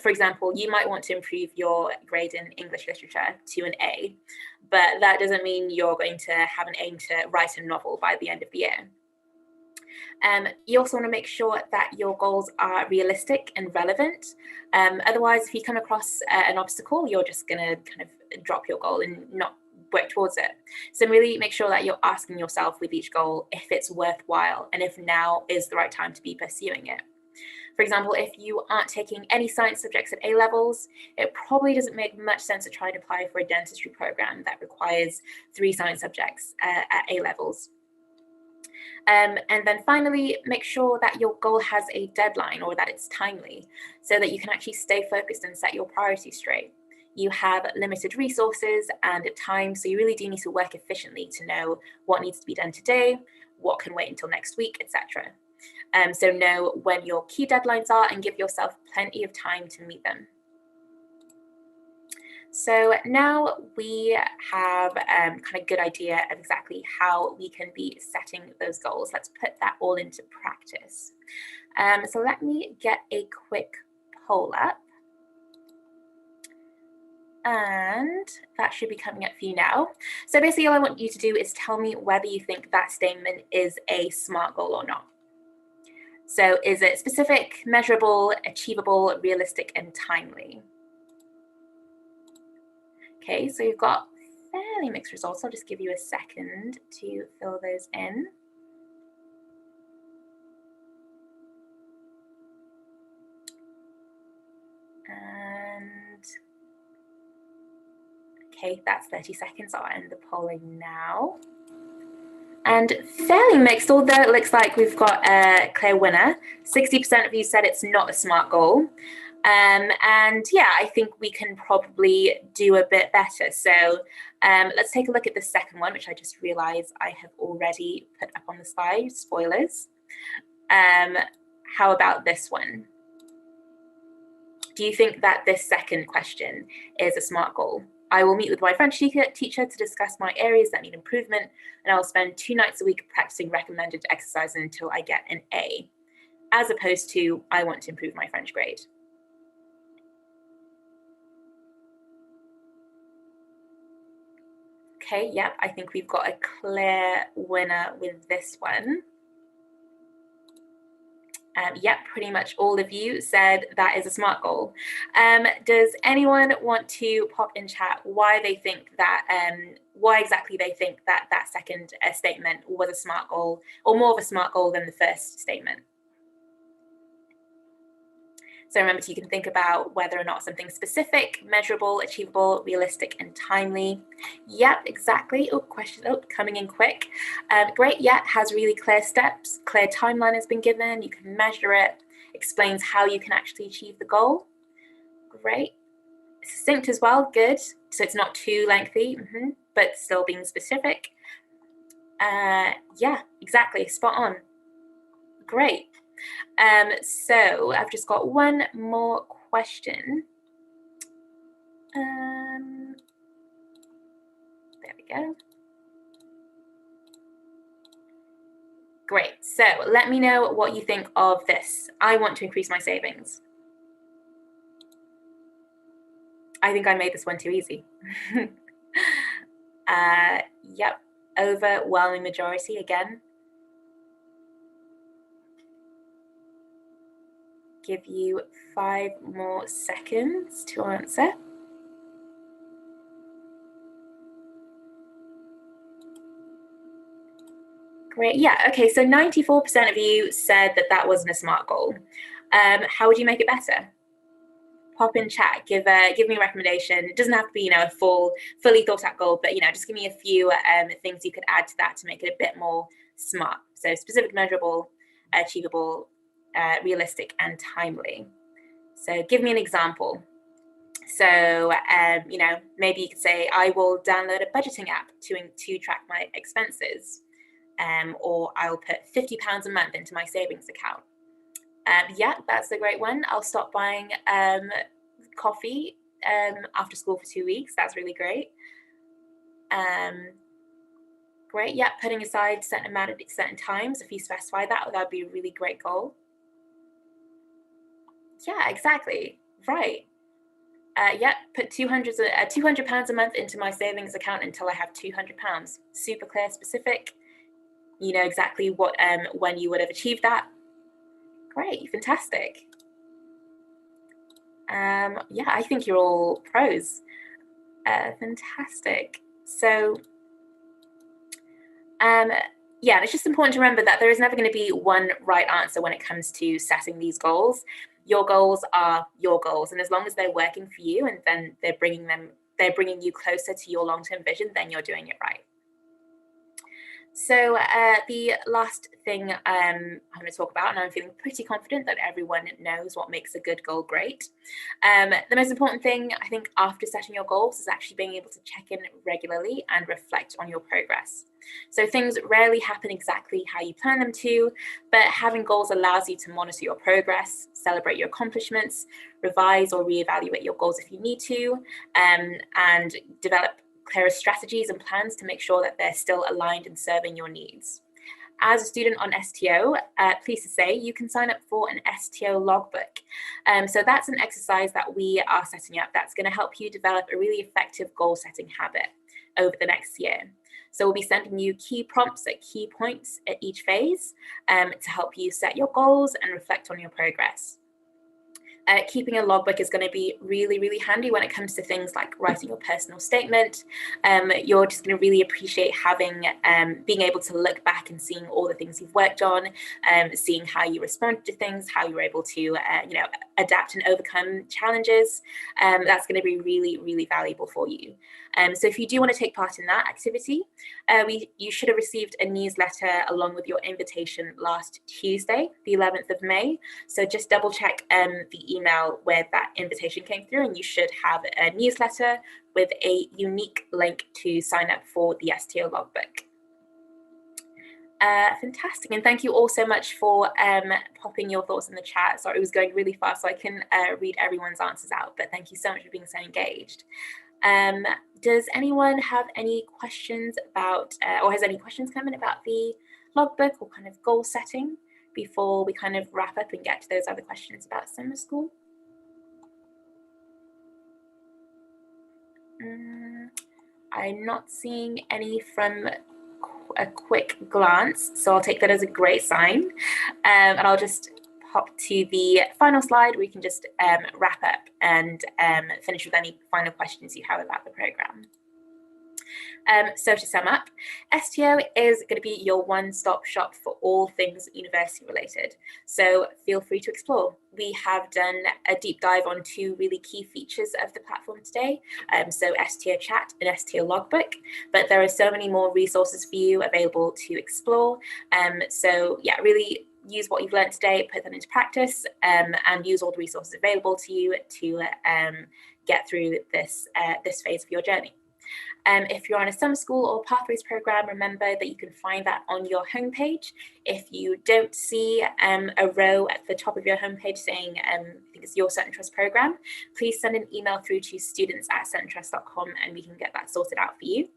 For example, you might want to improve your grade in English literature to an A, but that doesn't mean you're going to have an aim to write a novel by the end of the year. You also want to make sure that your goals are realistic and relevant. Otherwise, if you come across an obstacle, you're just going to kind of drop your goal and not work towards it. So really make sure that you're asking yourself with each goal if it's worthwhile and if now is the right time to be pursuing it. For example, if you aren't taking any science subjects at A levels, it probably doesn't make much sense to try and apply for a dentistry program that requires 3 science subjects at A levels. And then finally, make sure that your goal has a deadline or that it's timely so that you can actually stay focused and set your priorities straight. You have limited resources and time, so you really do need to work efficiently to know what needs to be done today, what can wait until next week, etc. So know when your key deadlines are and give yourself plenty of time to meet them. So now we have kind of good idea of exactly how we can be setting those goals. Let's put that all into practice. So let me get a quick poll up. And that should be coming up for you now. So basically all I want you to do is tell me whether you think that statement is a SMART goal or not. So is it specific, measurable, achievable, realistic, and timely? Okay, so you've got fairly mixed results. I'll just give you a second to fill those in. And okay, that's 30 seconds. I'll end the polling now. And fairly mixed, although it looks like we've got a clear winner. 60% of you said it's not a SMART goal. And yeah, I think we can probably do a bit better. So let's take a look at the second one, which I just realized I have already put up on the slide, spoilers. How about this one? Do you think that this second question is a SMART goal? I will meet with my French teacher to discuss my areas that need improvement, and I will spend 2 nights a week practicing recommended exercises until I get an A, as opposed to I want to improve my French grade. Okay, yep, I think we've got a clear winner with this one. Yep, pretty much all of you said that is a SMART goal. Does anyone want to pop in chat why they think that, why exactly they think that that second statement was a SMART goal, or more of a SMART goal than the first statement? So remember, you can think about whether or not something specific, measurable, achievable, realistic, and timely. Yep, exactly. Oh, question, oh, coming in quick. Great, yeah, has really clear steps, clear timeline has been given, you can measure it, explains how you can actually achieve the goal. Great. Succinct as well, good. So it's not too lengthy, but still being specific. Yeah, exactly, spot on. Great. So I've just got one more question. There we go. Great. So let me know what you think of this. I want to increase my savings. I think I made this one too easy. Yep, overwhelming majority again. Give you 5 more seconds to answer. Great, yeah, okay, so 94% of you said that that wasn't a SMART goal. How would you make it better? Pop in chat, give me a recommendation. It doesn't have to be, a fully thought out goal, but, just give me a few things you could add to that to make it a bit more SMART. So specific, measurable, achievable, realistic, and timely. So give me an example. So, maybe you could say, I will download a budgeting app to track my expenses, or I'll put £50 a month into my savings account. Yeah, that's a great one. I'll stop buying coffee after school for 2 weeks. That's really great. Great, yeah, putting aside certain times, if you specify that would be a really great goal. Yeah, exactly. Right. Yeah, put £200 a month into my savings account until I have £200. Super clear, specific. You know exactly what when you would have achieved that. Great, fantastic. Yeah, I think you're all pros. Fantastic. So, yeah, and it's just important to remember that there is never going to be one right answer when it comes to setting these goals. Your goals are your goals, and as long as they're working for you, and then they're bringing you closer to your long-term vision, then you're doing it right. So the last thing I'm going to talk about, and I'm feeling pretty confident that everyone knows what makes a good goal great. The most important thing, I think, after setting your goals is actually being able to check in regularly and reflect on your progress. So things rarely happen exactly how you plan them to, but having goals allows you to monitor your progress, celebrate your accomplishments, revise or reevaluate your goals if you need to, and develop clearer strategies and plans to make sure that they're still aligned and serving your needs. As a student on STO, pleased to say you can sign up for an STO Logbook. So that's an exercise that we are setting up that's going to help you develop a really effective goal setting habit over the next year. So we'll be sending you key prompts at key points at each phase to help you set your goals and reflect on your progress. Keeping a logbook is going to be really, really handy when it comes to things like writing your personal statement. You're just going to really appreciate having, being able to look back and seeing all the things you've worked on, seeing how you responded to things, how you were able to, adapt and overcome challenges. That's going to be really, really valuable for you. So if you do want to take part in that activity, you should have received a newsletter along with your invitation last Tuesday, the 11th of May. So just double check the email where that invitation came through, and you should have a newsletter with a unique link to sign up for the STO Logbook. Fantastic, and thank you all so much for popping your thoughts in the chat. Sorry, it was going really fast, so I couldn't read everyone's answers out, but thank you so much for being so engaged. Does anyone have any questions about, or has any questions come in about the logbook or kind of goal setting before we kind of wrap up and get to those other questions about summer school? I'm not seeing any from a quick glance, so I'll take that as a great sign. And I'll just hop to the final slide. We can just wrap up and finish with any final questions you have about the program. So to sum up, STO is going to be your one-stop shop for all things university related. So feel free to explore. We have done a deep dive on two really key features of the platform today. So STO Chat and STO Logbook, but there are so many more resources for you available to explore. So yeah, really use what you've learned today, put them into practice, and use all the resources available to you to get through this phase of your journey. If you're on a summer school or pathways program, remember that you can find that on your homepage. If you don't see a row at the top of your homepage saying, I think it's your Sutton Trust program, please send an email through to students@suttontrust.com and we can get that sorted out for you.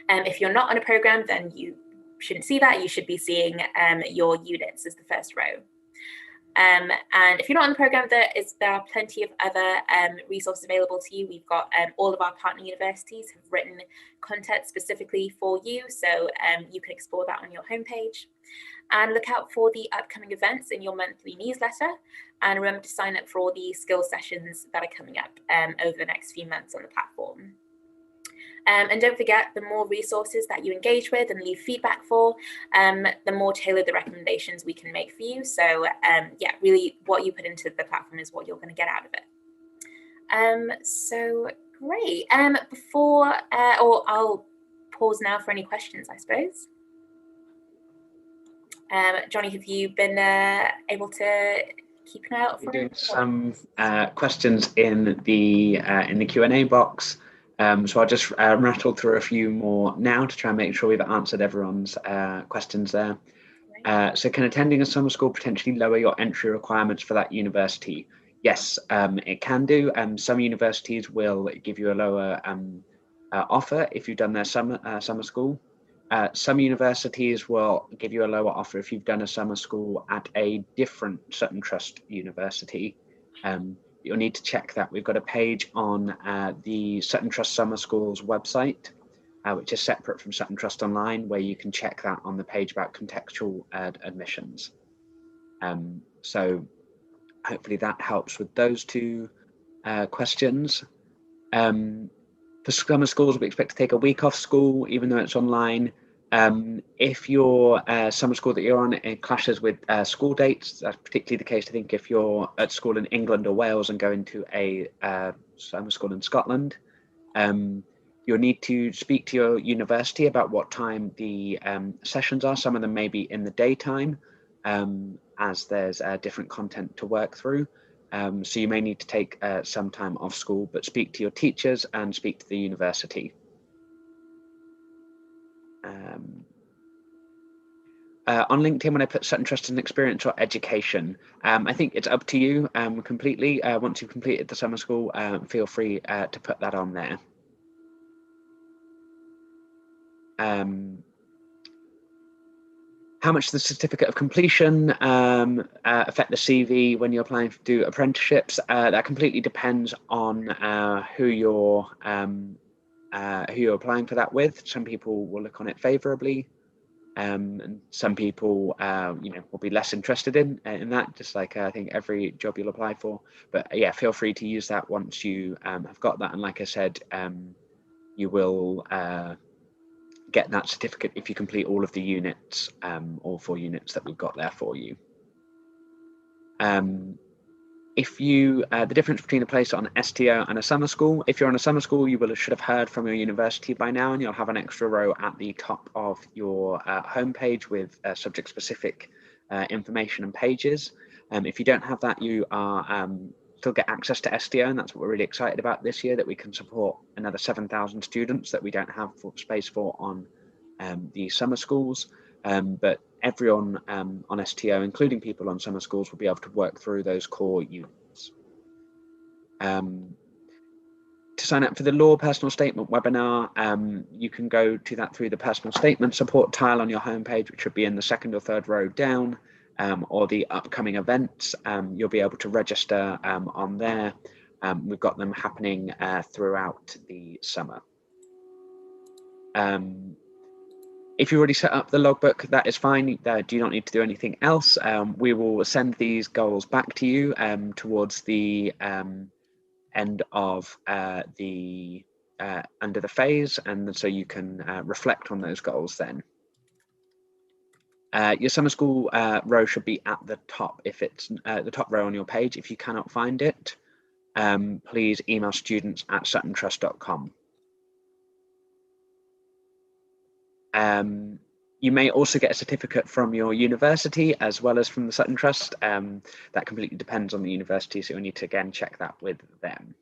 If you're not on a program, then you shouldn't see that. You should be seeing your units as the first row. And if you're not on the program, there are plenty of other resources available to you. We've got all of our partner universities have written content specifically for you, so you can explore that on your homepage. And look out for the upcoming events in your monthly newsletter. And remember to sign up for all the skills sessions that are coming up over the next few months on the platform. And don't forget, the more resources that you engage with and leave feedback for, the more tailored the recommendations we can make for you. So yeah, really what you put into the platform is what you're going to get out of it. So great. Or I'll pause now for any questions, I suppose. Johnny, have you been able to keep an eye out for doing some questions in the Q&A box? So I'll just rattle through a few more now to try and make sure we've answered everyone's questions there. So can attending a summer school potentially lower your entry requirements for that university? Yes, it can do. Some universities will give you a lower offer if you've done their summer school. Some universities will give you a lower offer if you've done a summer school at a different Sutton Trust university. You'll need to check that. We've got a page on the Sutton Trust Summer Schools website, which is separate from Sutton Trust Online, where you can check that on the page about contextual admissions. So hopefully that helps with those two questions. For summer schools, we expect to take a week off school, even though it's online. If your summer school that you're on clashes with school dates, that's particularly the case, I think, if you're at school in England or Wales and going to a summer school in Scotland. You'll need to speak to your university about what time the sessions are. Some of them may be in the daytime, as there's different content to work through. So you may need to take some time off school, but speak to your teachers and speak to the university. On LinkedIn, when I put Sutton Trust and Experience or Education, I think it's up to you completely. Once you've completed the summer school, feel free to put that on there. How much does the certificate of completion affect the CV when you're applying to do apprenticeships? That completely depends on who you're applying for that with. Some people will look on it favourably, and some people, will be less interested in that. Just like I think every job you'll apply for. But yeah, feel free to use that once you have got that. And like I said, you will get that certificate if you complete all of the units, all 4 units that we've got there for you. If you, the difference between a place on STO and a summer school, if you're on a summer school, you should have heard from your university by now, and you'll have an extra row at the top of your homepage with subject-specific information and pages. If you don't have that, you are still get access to STO, and that's what we're really excited about this year, that we can support another 7,000 students that we don't have space for on the summer schools. But everyone on STO, including people on summer schools, will be able to work through those core units. To sign up for the Law Personal Statement webinar, you can go to that through the Personal Statement support tile on your homepage, which should be in the 2nd or 3rd row down, or the upcoming events. You'll be able to register on there. We've got them happening throughout the summer. If you already set up the logbook, that is fine. You do not need to do anything else. We will send these goals back to you towards the end of the under the phase, and so you can reflect on those goals then. Your summer school row should be at the top. If it's the top row on your page, if you cannot find it, please email students@suttontrust.com. You may also get a certificate from your university as well as from the Sutton Trust. That completely depends on the university, so you'll need to again check that with them.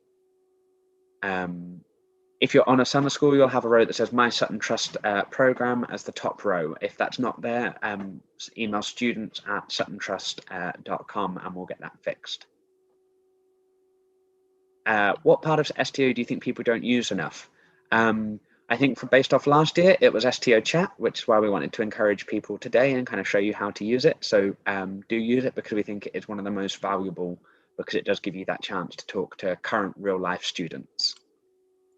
If you're on a summer school, you'll have a row that says My Sutton Trust Programme as the top row. If that's not there, email students@suttontrust.com and we'll get that fixed. What part of STO do you think people don't use enough? I think based off last year, it was STO Chat, which is why we wanted to encourage people today and kind of show you how to use it. So do use it, because we think it is one of the most valuable, because it does give you that chance to talk to current real life students.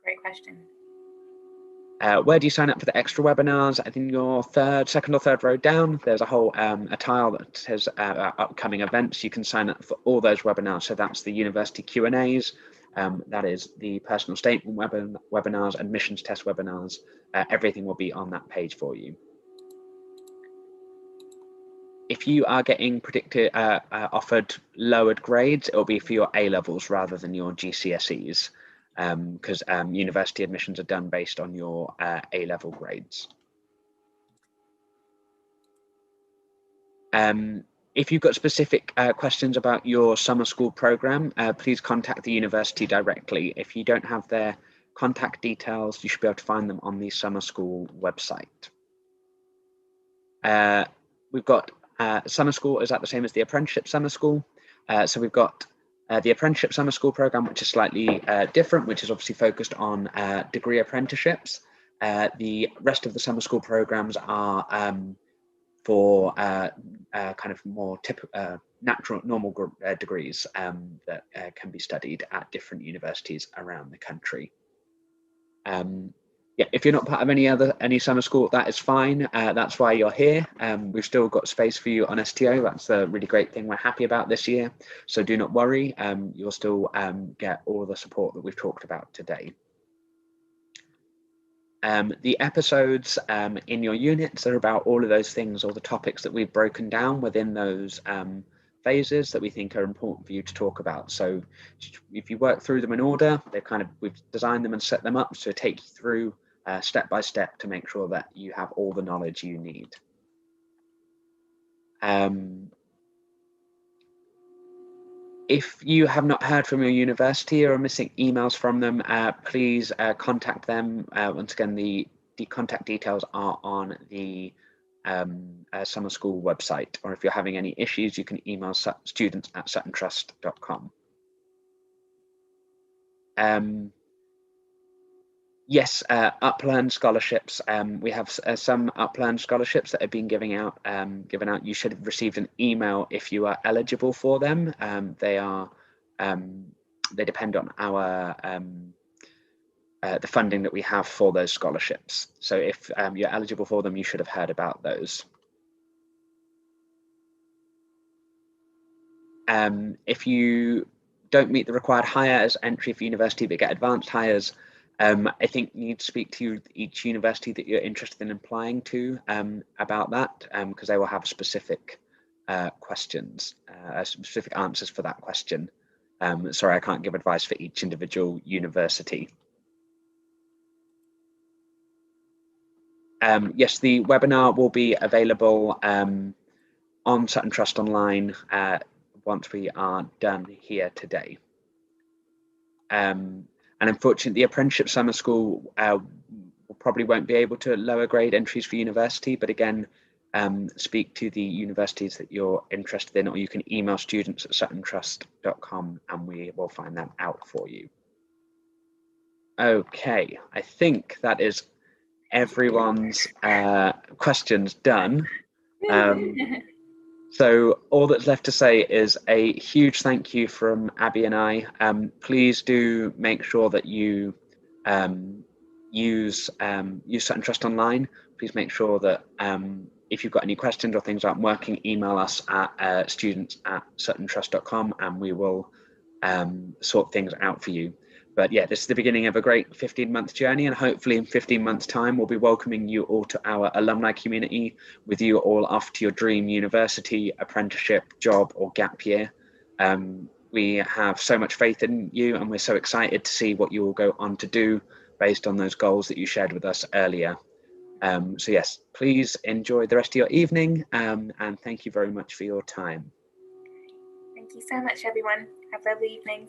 Great question. Where do you sign up for the extra webinars? I think your 2nd or 3rd row down, there's a whole a tile that says upcoming events. You can sign up for all those webinars. So that's the university Q&As. That is the personal statement webinars, admissions test webinars. Everything will be on that page for you. If you are getting predicted offered lowered grades, it will be for your A levels rather than your GCSEs, because university admissions are done based on your A level grades. If you've got specific questions about your summer school program, please contact the university directly. If you don't have their contact details, you should be able to find them on the summer school website. We've got summer school is that the same as the apprenticeship summer school. So we've got the apprenticeship summer school program, which is slightly different, which is obviously focused on degree apprenticeships. The rest of the summer school programs are for kind of more normal degrees that can be studied at different universities around the country. Yeah, if you're not part of any summer school, that is fine. That's why you're here. We've still got space for you on STO. That's a really great thing we're happy about this year. So do not worry. You'll still get all the support that we've talked about today. The episodes in your units are about all of those things, all the topics that we've broken down within those phases that we think are important for you to talk about. So if you work through them in order, we've designed them and set them up to take you through step by step to make sure that you have all the knowledge you need. If you have not heard from your university or are missing emails from them, please contact them. Once again, the contact details are on the summer school website, or if you're having any issues, you can email students@suttontrust.com. Yes, Uplearn scholarships. We have some Uplearn scholarships that have been given out. You should have received an email if you are eligible for them. They depend on our the funding that we have for those scholarships. So if you're eligible for them, you should have heard about those. If you don't meet the required hire as entry for university but get advanced hires, I think you need to speak to each university that you're interested in applying to about that, because they will have specific questions, specific answers for that question. Sorry, I can't give advice for each individual university. Yes, the webinar will be available on Sutton Trust Online once we are done here today. And unfortunately, the apprenticeship summer school probably won't be able to lower grade entries for university, but again, speak to the universities that you're interested in, or you can email students@suttontrust.com and we will find that out for you. Okay, I think that is everyone's questions done. So all that's left to say is a huge thank you from Abby and I. Please do make sure that you use Sutton Trust Online. Please make sure that if you've got any questions or things aren't working, email us at students@suttontrust.com and we will sort things out for you. But yeah, this is the beginning of a great 15-month journey, and hopefully in 15 months' time, we'll be welcoming you all to our alumni community, with you all off to your dream university, apprenticeship, job, or gap year. We have so much faith in you, and we're so excited to see what you will go on to do based on those goals that you shared with us earlier. So yes, please enjoy the rest of your evening, and thank you very much for your time. Thank you so much, everyone. Have a lovely evening.